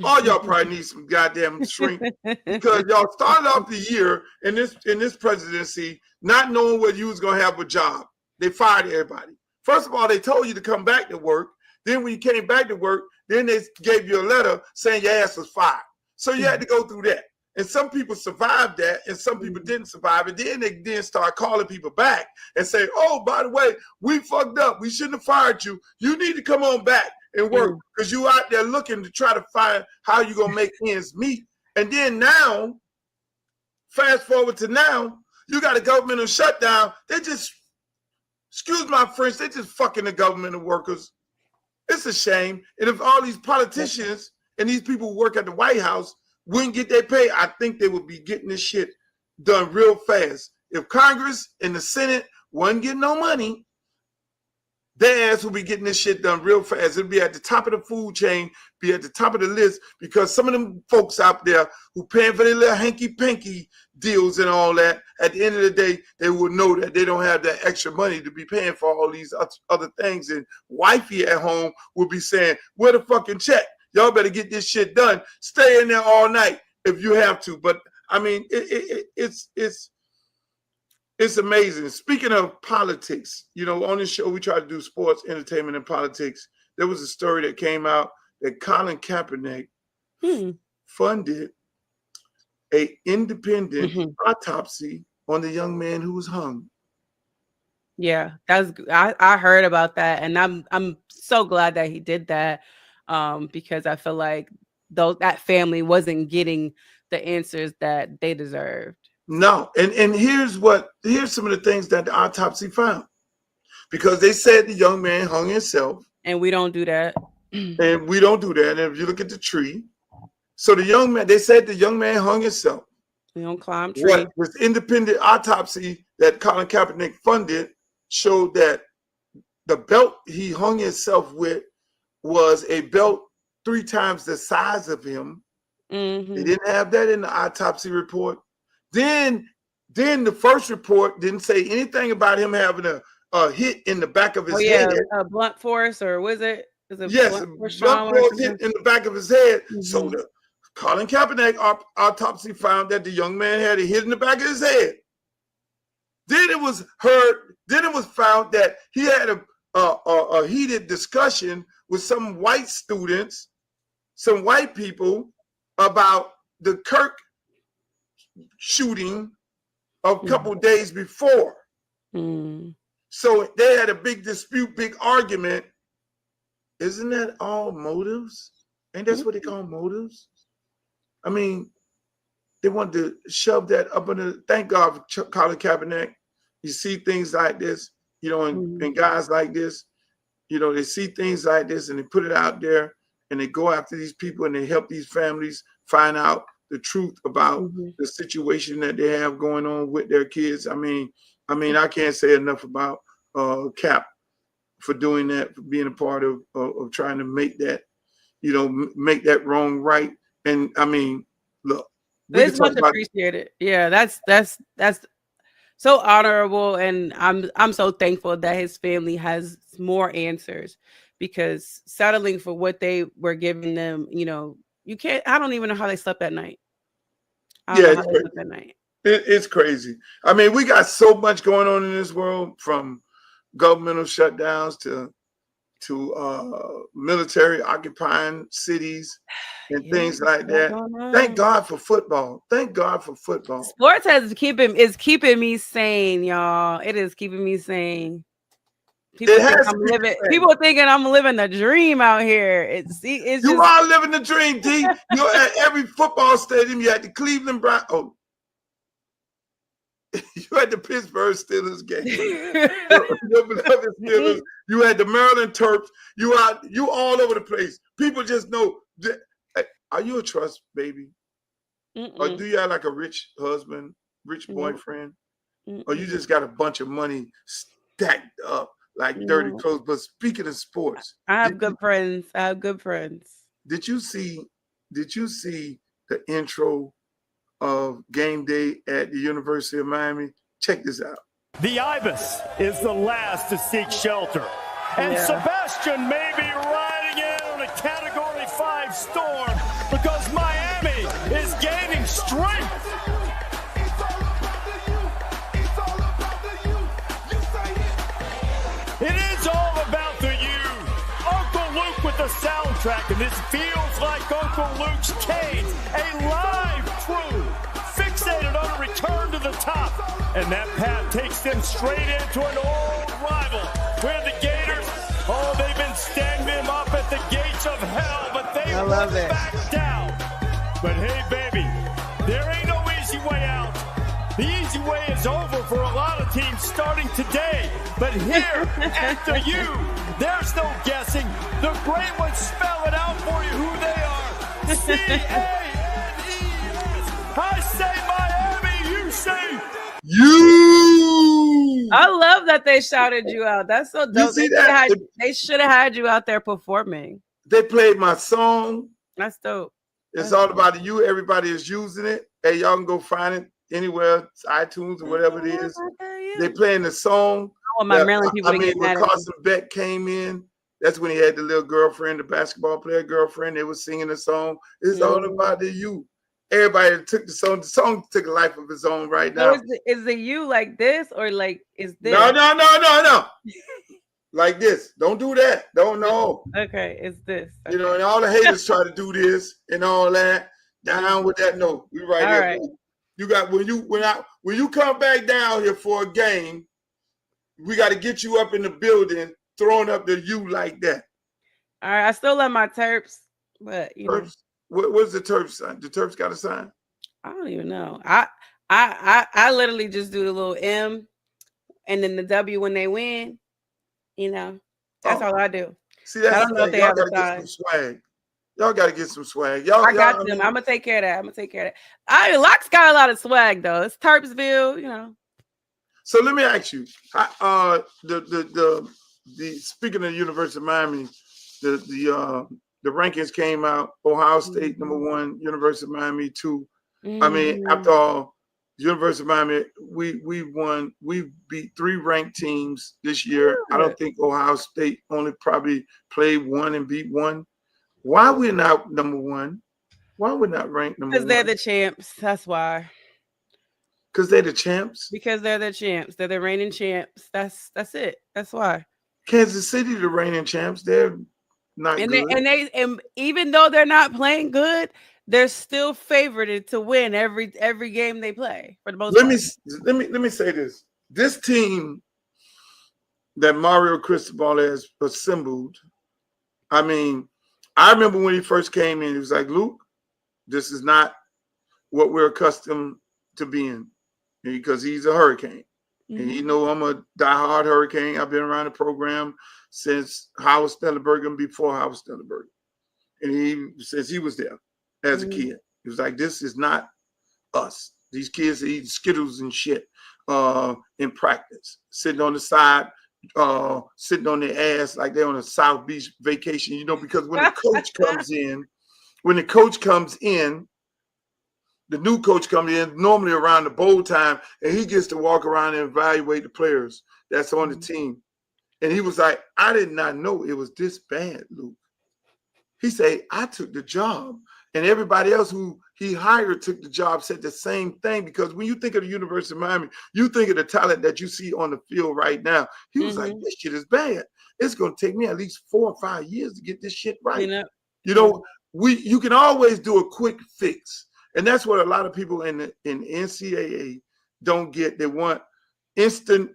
All y'all probably need some goddamn shrink, because y'all started off the year in this presidency not knowing whether you was gonna have a job. They fired everybody. First of all, they told you to come back to work. Then when you came back to work, then they gave you a letter saying your ass was fired. So you had to go through that. And some people survived that, and some people didn't survive it. Then they then start calling people back and say, oh, by the way, we fucked up. We shouldn't have fired you. You need to come on back and work, because you out there looking to try to find how you're going to make ends meet. And then now, fast forward to now, you got a governmental shutdown. They just, excuse my French, they just fucking the governmental workers. It's a shame. And if all these politicians and these people who work at the White House wouldn't get their pay, I think they would be getting this shit done real fast. If Congress and the Senate wasn't getting no money, their ass will be getting this shit done real fast. It'll be at the top of the food chain, be at the top of the list, because some of them folks out there who paying for their little hanky-panky deals and all that, at the end of the day, they will know that they don't have that extra money to be paying for all these other things. And wifey at home will be saying, where the fucking check? Y'all better get this shit done. Stay in there all night if you have to. But, I mean, it's amazing. Speaking of politics, on this show, we try to do sports, entertainment, and politics. There was a story that came out that Colin Kaepernick funded an independent autopsy on the young man who was hung. Yeah, I heard about that, and I'm so glad that he did that, because I feel like that family wasn't getting the answers that they deserved. No, and here's some of the things that the autopsy found, because they said the young man hung himself, and we don't do that. And we don't do that. And if you look at the tree, so they said the young man hung himself. We don't climb trees. What this independent autopsy that Colin Kaepernick funded showed that the belt he hung himself with was a belt 3 times the size of him. Mm-hmm. They didn't have that in the autopsy report. Then the first report didn't say anything about him having a hit in the back of his head. A blunt force, or was it? Yes, blunt force hit in the back of his head. Mm-hmm. So the Colin Kaepernick autopsy found that the young man had a hit in the back of his head. Then it was found that he had a heated discussion with some white students, some white people, about the Kirk shooting a couple days before. Mm. So they had a big dispute, big argument. Isn't that all motives? Ain't that what they call motives? I mean, they want to shove that up under. Thank God for Colin Kaepernick. You see things like this, and guys like this, they see things like this and they put it out there and they go after these people and they help these families find out the truth about the situation that they have going on with their kids. I mean, I can't say enough about Cap for doing that, for being a part of trying to make that, make that wrong right. And I mean, look, it's much appreciated. Yeah, that's so honorable, and I'm so thankful that his family has more answers, because settling for what they were giving them, you can't. I don't even know how they slept that night. It's crazy. I mean, we got so much going on in this world, from governmental shutdowns to military occupying cities and things like that. Thank God for football. Thank God for football. Sports is keeping me sane, y'all. It is keeping me sane. People thinking I'm living the dream out here. It's you are living the dream, D. You're at every football stadium. You're at the Cleveland Browns. Oh, you had the Pittsburgh Steelers game. Your beloved Steelers. You had the Maryland Terps. You all over the place. People just know. Are you a trust baby? Or do you have like a rich husband, rich boyfriend? Or you just got a bunch of money stacked up like dirty clothes? But speaking of sports, I have good friends. Did you see the intro of game day at the University of Miami? Check this out. The Ibis is the last to seek shelter. And Sebastian may be riding in on a Category 5 storm because Miami is gaining strength. It is all about the youth. Uncle Luke with the soundtrack, and this feels like Uncle Luke's Cage, a live crew fixated on a return to the top. And that path takes them straight into an old rival, where the Gators, they've been standing them up at the gates of hell, but they won't back down. But hey, baby, there ain't no easy way out. The easy way is over for a lot of teams starting today. But here at the U, there's no guessing. The great ones spell it out for you who they are. C-A-N-E-S. I say Miami, you say you. I love that they shouted you out. That's so dope. You see that? They should have had you out there performing. They played my song. That's dope. It's all about you. Everybody is using it. Hey, y'all can go find it anywhere, iTunes or whatever it is. They playing the song. I want my Maryland people to get mad when Carson Beck came in, that's when he had the little girlfriend, the basketball player girlfriend. They were singing the song. It's all about the you. Everybody took the song took a life of its own right now. So is the you like this, or like is this? No. Like this. Don't do that. Don't know. Okay, it's this. Okay. And all the haters try to do this and all that. Down with that note. We right all here. Right. You got when you come back down here for a game, we got to get you up in the building, throwing up the U like that. All right, I still love my Terps, but Terps. What's the Terps sign? The Terps got a sign? I don't even know. I literally just do the little M and then the W when they win. That's all I do. See, that's I don't know if they have a sign. Swag. Y'all got to get some swag. I got them. I'm gonna take care of that. Locke's got a lot of swag though. It's Terpsville, So let me ask you, the speaking of the University of Miami, the rankings came out. Ohio State #1, University of Miami 2. I mean, after all, University of Miami, we won. We beat 3 ranked teams this year. I don't think Ohio State only probably played 1 and beat 1. Why we're not #1? Why we're not ranked #1? Because they're the champs. That's why. Because they're the champs. Because they're the champs. They're the reigning champs. That's it. That's why. Kansas City, the reigning champs. They're not good. And even though they're not playing good, they're still favored to win every game they play for the most part. Let me say this. This team that Mario Cristobal has assembled, I mean, I remember when he first came in, he was like, Luke, this is not what we're accustomed to being, because he's a Hurricane. And you know I'm a diehard Hurricane. I've been around the program since Howard Stellenberg and before Howard Stellenberg. And since he was there as a kid. He was like, this is not us. These kids eat Skittles and shit in practice, sitting on the side, sitting on their ass like they're on a South Beach vacation, you know, because when the coach comes in, the new coach comes in normally around the bowl time, and he gets to walk around and evaluate the players that's on the team. And he was like, I did not know it was this bad, Luke. He said, I took the job. And everybody else who he hired took the job, said the same thing, because when you think of the University of Miami, you think of the talent that you see on the field right now. He was like, this shit is bad. It's going to take me at least 4 or 5 years to get this shit right. You know, you can always do a quick fix. And that's what a lot of people in NCAA don't get. They want instant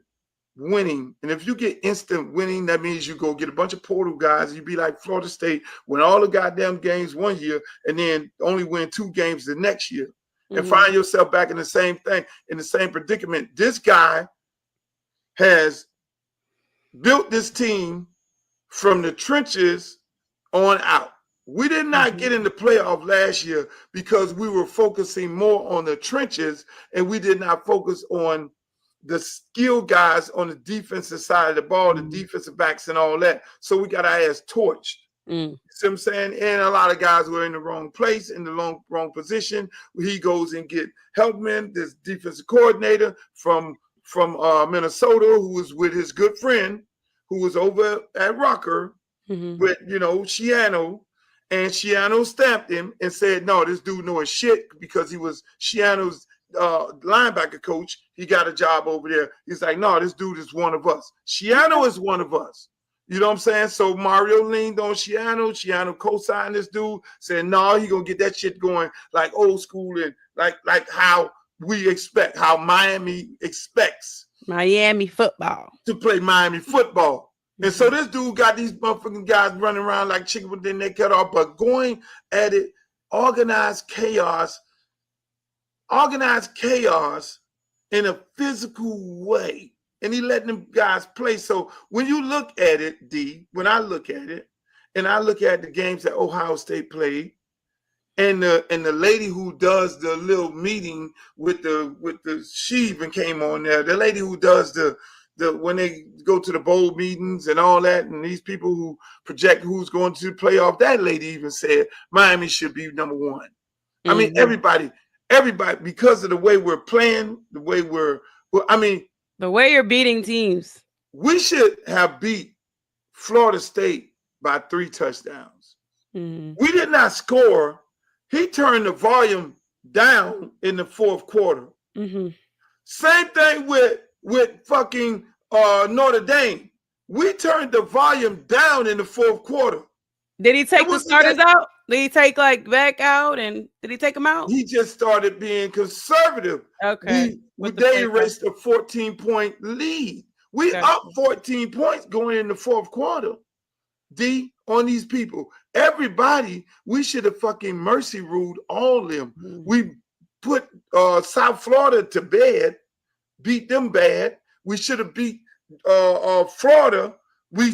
winning. And if you get instant winning, that means you go get a bunch of portal guys. You be like Florida State, win all the goddamn games one year and then only win 2 games the next year, and find yourself back in the same thing, in the same predicament. This guy has built this team from the trenches on out. We did not get in the playoff last year because we were focusing more on the trenches, and we did not focus on the skill guys on the defensive side of the ball, the defensive backs and all that. So we got our ass torched. You see what I'm saying? And a lot of guys were in the wrong place, in the wrong position. He goes and get Helpman, this defensive coordinator from Minnesota, who was with his good friend, who was over at Rucker with, you know, Shiano. And Shiano stamped him and said, no, this dude knows shit, because he was Shiano's linebacker coach. He got a job over there. He's like, no, this dude is one of us. Shiano is one of us. You know what I'm saying? So Mario leaned on Shiano. Shiano co-signed this dude, said, no, he gonna get that shit going like old school, and like how we expect, how Miami expects Miami football to play Miami football. And so this dude got these motherfucking guys running around like chicken with their neck cut off, but going at it, organized chaos in a physical way. And he letting them guys play. So when you look at it, D, when I look at it, and I look at the games that Ohio State played, and the lady who does the little meeting with the she even came on there, the lady who does the when they go to the bowl meetings and all that, and these people who project who's going to the playoff, that lady even said Miami should be #1. I mean, everybody, because of the way we're playing, the way the way you're beating teams. We should have beat Florida State by 3 touchdowns. We did not score. He turned the volume down in the 4th quarter. Same thing with fucking Notre Dame. We turned the volume down in the 4th quarter. Did he take the starters out? Did he take back out, and did he take them out? He just started being conservative. Okay. They erased a 14-point lead. We up 14 points going in the 4th quarter. D, on these people. Everybody, we should have fucking mercy ruled all of them. We put South Florida to bed, beat them bad. We should have beat Florida.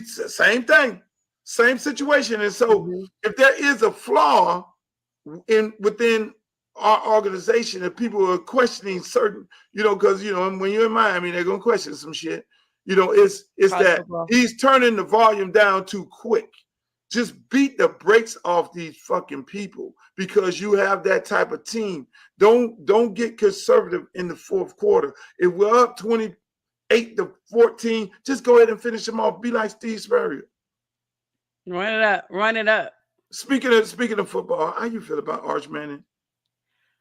Same thing, same situation. And so if there is a flaw within our organization, and people are questioning certain, because when you're in Miami, they're gonna question some shit. It's that he's turning the volume down too quick. Just beat the brakes off these fucking people because you have that type of team. Don't get conservative in the fourth quarter. If we're up 28-14, just go ahead and finish them off. Be like Steve Spurrier. Run it up. Run it up. Speaking of football, how you feel about Arch Manning?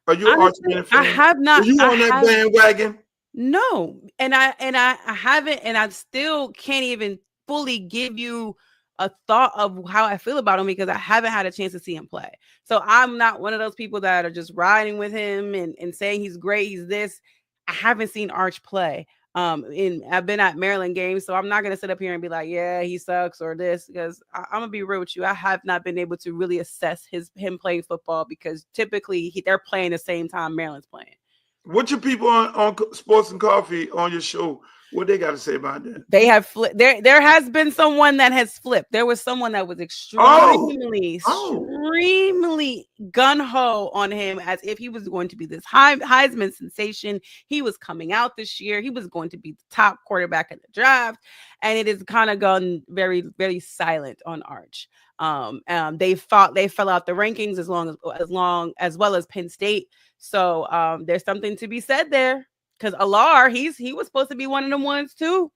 Are you an Arch Honestly, Manning fan? I have not. Are you on that bandwagon? No, and I haven't, and I still can't even fully give you a thought of how I feel about him because I haven't had a chance to see him play. So I'm not one of those people that are just riding with him and saying he's great, he's this. I haven't seen Arch play. I've been at Maryland games, so I'm not gonna sit up here and be like, yeah, he sucks or this, because I'm gonna be real with you. I have not been able to really assess him playing football because typically they're playing the same time Maryland's playing. What your people on Sports and Coffee on your show, what they got to say about that? They have flipped. There has been someone that has flipped. There was someone that was extremely gung-ho on him as if he was going to be this Heisman sensation. He was coming out this year. He was going to be the top quarterback in the draft. And it has kind of gone very, very silent on Arch. They fell out the rankings as well as Penn State. So there's something to be said there. Because Alar, he was supposed to be one of them ones too.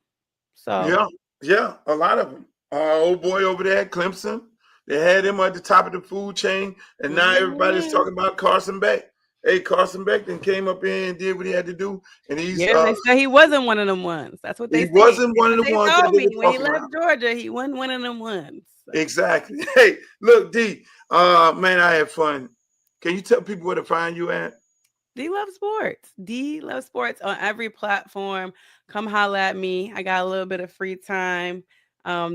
So yeah, a lot of them. Old boy over there at Clemson, they had him at the top of the food chain, and now everybody's talking about Carson Beck. Hey, Carson Beck then came up in and did what he had to do, and he's they said he wasn't one of them ones. That's what they said. He wasn't one of the ones that they when he left Georgia. He wasn't one of them ones. So. Exactly. Hey, look, D, man, I had fun. Can you tell people where to find you at? D Love Sports. D Love Sports on every platform. Come holla at me. I got a little bit of free time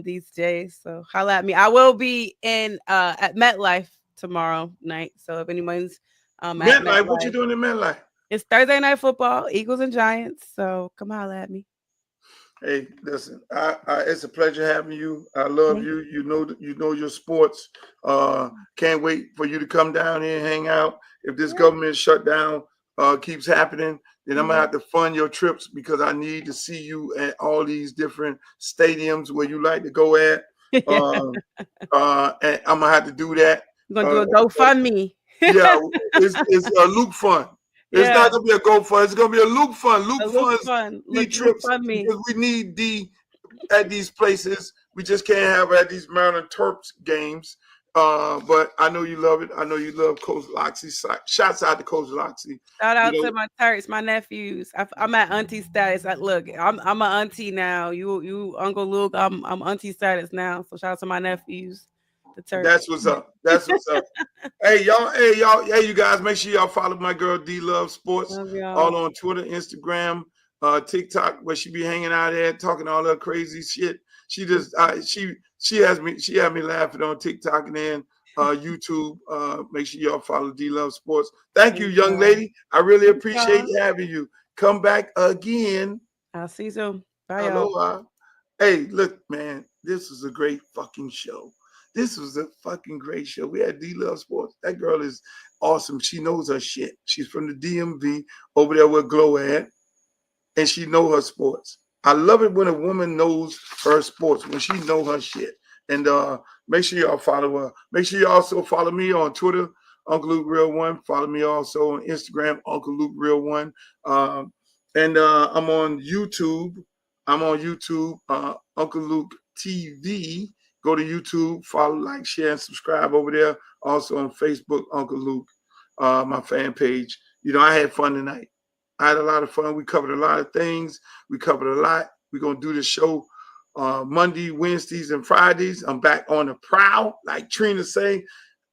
these days. So holla at me. I will be in at MetLife tomorrow night. So if anyone's at MetLife, what you doing in MetLife? It's Thursday Night Football, Eagles and Giants. So come holla at me. Hey, listen, it's a pleasure having you. I love you. You know your sports. Can't wait for you to come down here and hang out. If this government shutdown keeps happening, then I'm gonna have to fund your trips because I need to see you at all these different stadiums where you like to go at. And I'm gonna have to do that. You're gonna do a GoFundMe. Yeah, it's a Luke Fund. It's not gonna be a GoFund. It's gonna be a Luke Fund. Luke Fund. Trips because we need D at these places. We just can't have at these Maryland Terps games. But I know you love it. I know you love Coach Loxley. Shouts out to Coach Loxley. Shout out to my Terps, my nephews. I'm at auntie status. Look, I'm an auntie now. You Uncle Luke. I'm auntie status now. So shout out to my nephews. That's what's up. That's what's up. Hey, you guys, make sure y'all follow my girl D Love Sports all on Twitter, Instagram, TikTok, where she be hanging out there talking all that crazy shit. She just she had me laughing on TikTok and then YouTube. Make sure y'all follow D Love Sports. Thank you, young lady. I really appreciate having you. Come back again. I'll see you soon. Bye, y'all. Hey, look, man, this was a great fucking show. This was a fucking great show. We had D Love Sports. That girl is awesome. She knows her shit. She's from the DMV over there where Glow at, and she know her sports. I love it when a woman knows her sports, when she know her shit. And make sure y'all follow her. Make sure you also follow me on Twitter, Uncle Luke Real One. Follow me also on Instagram, Uncle Luke Real One. And I'm on YouTube. Uncle Luke TV. Go to YouTube, follow, like, share, and subscribe over there. Also on Facebook, Uncle Luke, my fan page. You know, I had fun tonight. I had a lot of fun. We covered a lot of things. We covered a lot. We're going to do the show Monday, Wednesdays, and Fridays. I'm back on the prowl. Like Trina say,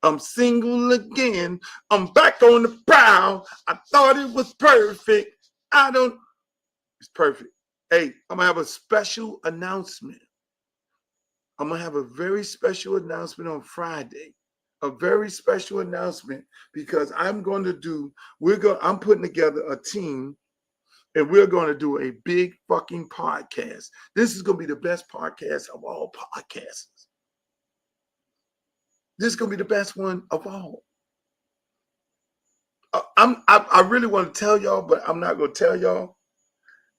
I'm single again. I'm back on the prowl. I thought it was perfect. It's perfect. Hey, I'm going to have a special announcement. I'm going to have a very special announcement on Friday. A very special announcement because I'm putting together a team and we're going to do a big fucking podcast. This is going to be the best podcast of all podcasts. This is going to be the best one of all. I really want to tell y'all, but I'm not going to tell y'all.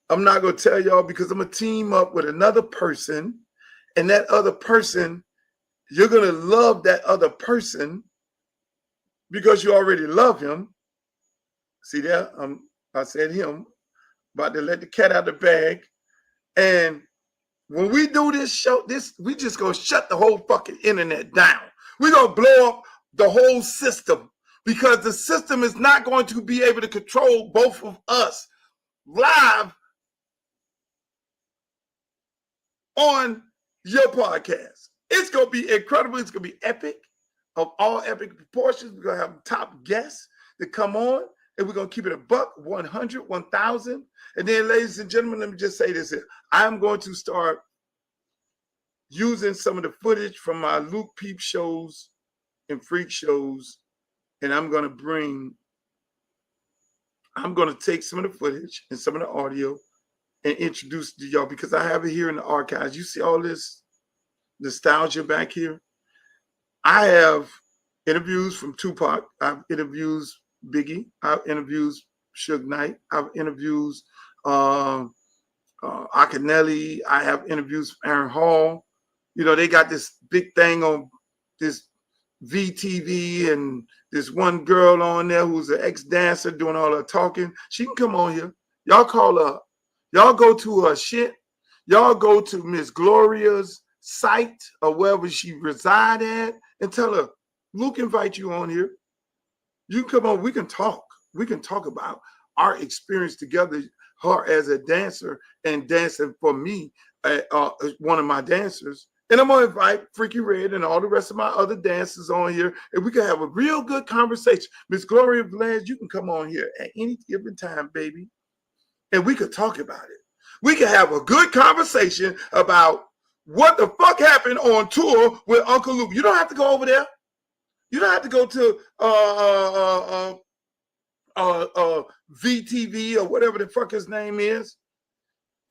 I'm not going to tell y'all because I'm going to team up with another person. And that other person you're going to love that other person because you already love him. See there? I said him. About to let the cat out of the bag. And when we do this show, we just going to shut the whole fucking internet down. We're going to blow up the whole system because the system is not going to be able to control both of us live on your podcast. It's going to be incredible. It's going to be epic, of all epic proportions. We're going to have top guests that come on, and we're going to keep it a buck, 100, 1,000. And then, ladies and gentlemen, let me just say this here. I'm going to start using some of the footage from my Luke Peep shows and freak shows, and I'm going to take some of the footage and some of the audio and introduce it to y'all because I have it here in the archives. You see all this nostalgia back here? I have interviews from Tupac. I've interviewed Biggie. I've interviewed Suge Knight. I've interviewed Akinelli. I have interviews from Aaron Hall. You know, they got this big thing on this VTV, and this one girl on there who's an ex-dancer doing all her talking. She can come on here. Y'all call her up. Y'all go to her shit. Y'all go to Miss Gloria's site or wherever she reside at and tell her, Luke invite you on here. You come on. We can talk. We can talk about our experience together, her as a dancer and dancing for me, one of my dancers. And I'm going to invite Freaky Red and all the rest of my other dancers on here, and we can have a real good conversation. Miss Gloria Blanche, you can come on here at any given time, baby, and we could talk about it. We can have a good conversation about what the fuck happened on tour with Uncle Luke. You don't have to go over there. You don't have to go to VTV or whatever the fuck his name is.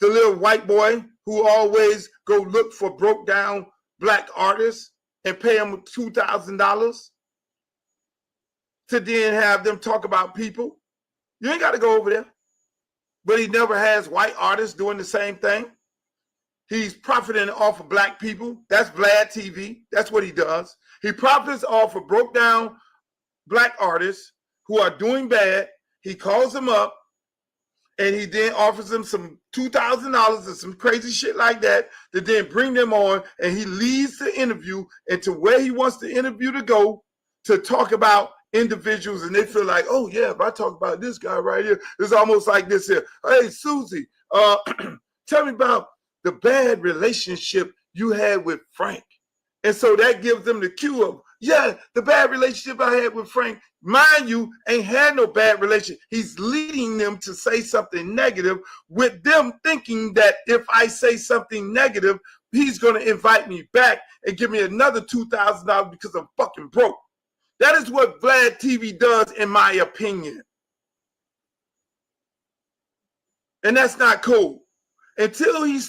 The little white boy who always go look for broke down black artists and pay them $2,000 to then have them talk about people. You ain't got to go over there. But he never has white artists doing the same thing. He's profiting off of black people. That's Vlad TV. That's what he does. He profits off of broke down black artists who are doing bad. He calls them up, and he then offers them some $2,000 or some crazy shit like that to then bring them on, and he leads the interview into where he wants the interview to go to talk about individuals, and they feel like, oh yeah, if I talk about this guy right here, it's almost like this here. Hey, Susie, tell me about the bad relationship you had with Frank. And so that gives them the cue of, yeah, the bad relationship I had with Frank. Mind you, ain't had no bad relationship. He's leading them to say something negative with them thinking that if I say something negative, he's going to invite me back and give me another $2,000 because I'm fucking broke. That is what Vlad TV does, in my opinion. And that's not cool. Until he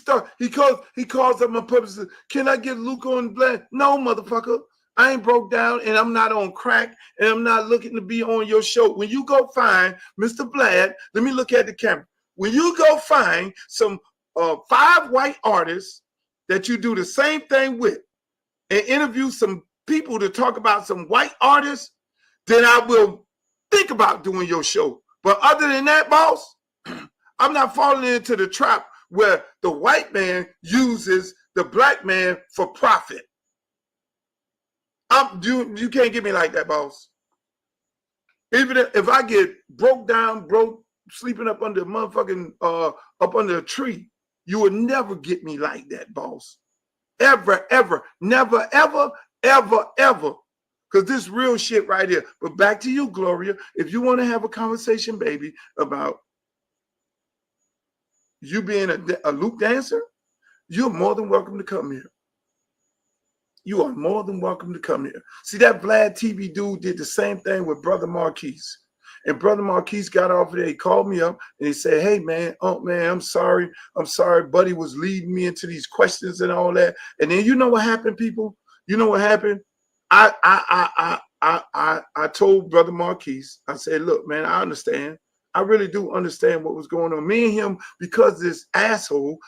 calls up my publicist, can I get Luke on Vlad? No, motherfucker. I ain't broke down, and I'm not on crack, and I'm not looking to be on your show. When you go find Mr. Vlad, let me look at the camera. When you go find some 5 white artists that you do the same thing with and interview some people to talk about some white artists, then I will think about doing your show. But other than that, boss, I'm not falling into the trap where the white man uses the black man for profit. You can't get me like that, boss. Even if I get broke, sleeping up under a motherfucking up under a tree, you will never get me like that, boss. Ever, ever, never, ever, ever, ever. Because this real shit right here. But back to you, Gloria. If you want to have a conversation, baby, about you being a Luke dancer, you're more than welcome to come here. You are more than welcome to come here. See, that Vlad TV dude did the same thing with Brother Marquise. And Brother Marquise got off of there. He called me up and he said, hey, man, I'm sorry. Buddy was leading me into these questions and all that. And then you know what happened, people? You know what happened? I told Brother Marquise, I said, look, man, I understand. I really do understand what was going on. Me and him, because this asshole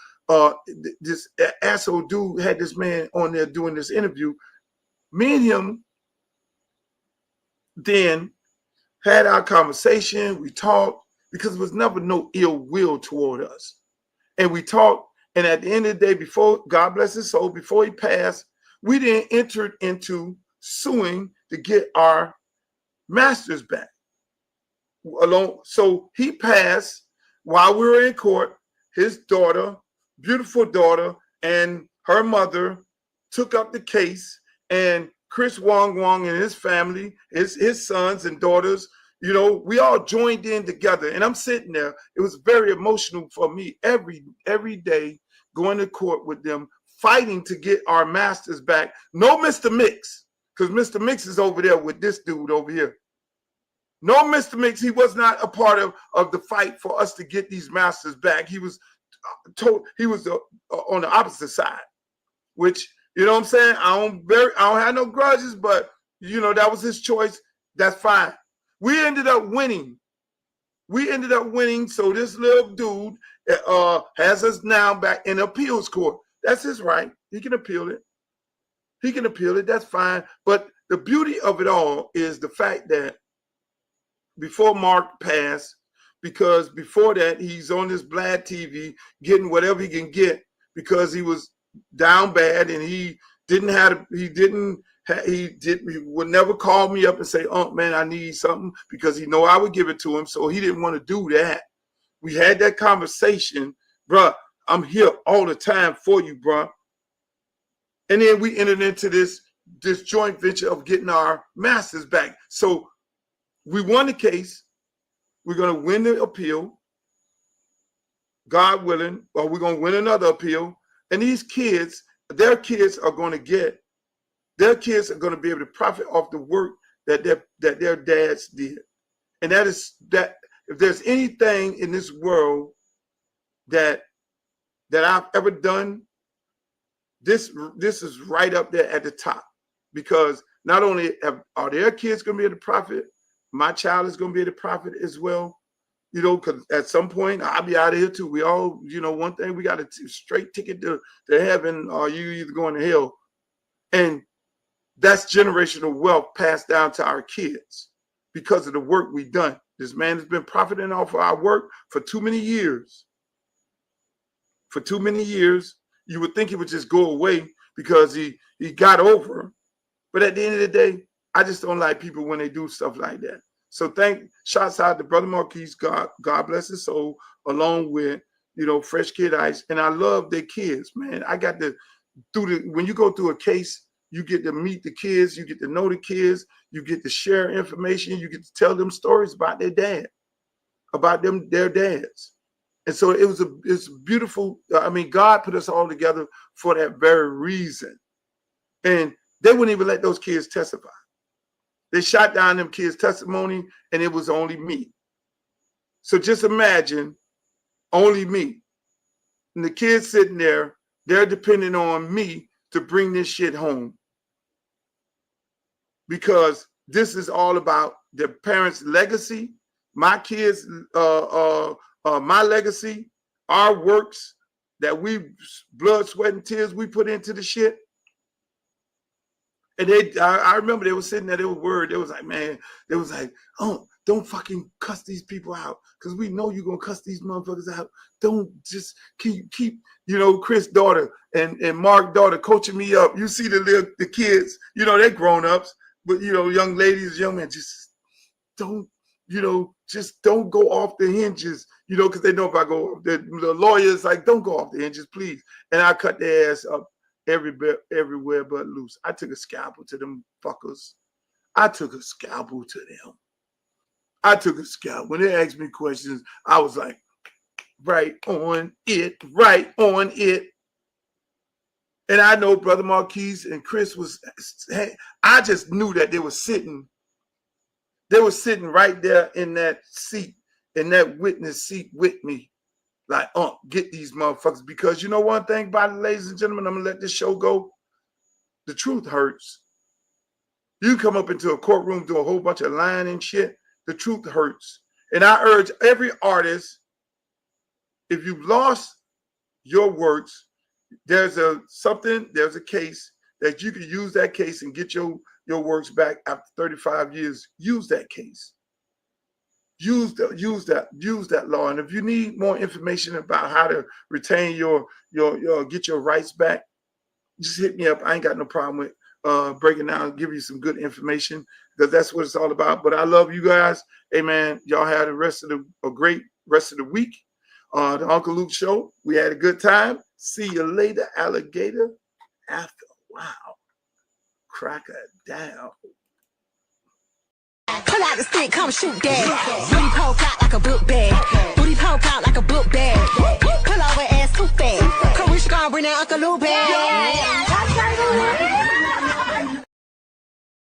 dude had this man on there doing this interview. me and him then had our conversation. We talked because there was never no ill will toward us. And we talked, and at the end of the day, before, God bless his soul, before he passed, we then entered into suing to get our masters back. So he passed while we were in court. His daughter, beautiful daughter, and her mother took up the case, and Chris Wong and his family, his sons and daughters, you know, we all joined in together. And I'm sitting there. It was very emotional for me every day going to court with them, fighting to get our masters back. No Mr. Mix, because Mr. Mix is over there with this dude over here. No Mr. Mix, he was not a part of the fight for us to get these masters back. He was on the opposite side, which, you know what I'm saying? I don't have no grudges, but you know, that was his choice. That's fine. We ended up winning. So this little dude has us now back in appeals court. That's his right. He can appeal it. That's fine. But the beauty of it all is the fact that before Mark passed, because before that he would never call me up and say, "Oh man, I need something," because he know I would give it to him. So he didn't want to do that. We had that conversation, bruh. I'm here all the time for you, bruh. And then we entered into this joint venture of getting our masters back. So we won the case. We're going to win the appeal, God willing, or we're going to win another appeal. And these kids, their kids are going to be able to profit off the work that their dads did. And that if there's anything in this world that I've ever done, this is right up there at the top, because not only are their kids going to be able to profit, my child is going to be able to profit as well, you know, because at some point I'll be out of here too. We all, you know, one thing, we got a straight ticket to heaven, or you either going to hell. And that's generational wealth passed down to our kids because of the work we've done. This man has been profiting off of our work for too many years. For too many years. You would think he would just go away because he got over. But at the end of the day, I just don't like people when they do stuff like that. So shouts out to Brother Marquise, God bless his soul, along with, you know, Fresh Kid Ice. And I love their kids, man. I got to when you go through a case, you get to meet the kids, you get to know the kids, you get to share information, you get to tell them stories about their dad, their dads. And so it's beautiful. I mean, God put us all together for that very reason. And they wouldn't even let those kids testify. They shot down them kids' testimony, and it was only me. So just imagine, only me. And the kids sitting there, they're depending on me to bring this shit home. Because this is all about their parents' legacy, my kids, my legacy, our works that blood, sweat, and tears we put into the shit. And I remember they were sitting there, they were worried. They was like, man, they was like, oh, don't fucking cuss these people out, because we know you're going to cuss these motherfuckers out. Don't just keep, you know, Chris' daughter and Mark's daughter coaching me up. You see the kids, you know, they're grown-ups, but, you know, young ladies, young men, just don't, you know, just don't go off the hinges, you know, because they know if I go, the lawyer's like, don't go off the hinges, please. And I cut their ass up everywhere but loose. I took a scalpel to them fuckers. I took a scalpel to them. When they asked me questions, I was like, right on it. And I know Brother Marquise and Chris I just knew that they were sitting right there in that seat, in that witness seat with me. Like, get these motherfuckers. Because you know one thing about it, ladies and gentlemen, I'm going to let this show go. The truth hurts. You come up into a courtroom, do a whole bunch of lying and shit. The truth hurts. And I urge every artist, if you've lost your works, there's a case that you can use that case and get your works back after 35 years, use that case. Use that law. And if you need more information about how to retain your get your rights back, just hit me up. I ain't got no problem with breaking down and give you some good information, because that's what it's all about. But I love you guys. Hey man, y'all had a great rest of the week. The Uncle Luke Show. We had a good time. See you later, alligator. After a while, crack it down. Pull out the stick, come shoot that. Booty poke out like a book bag. Booty poke out like a book bag. Pull over ass too fast. Carisha gonna bring that Uncle Luke back.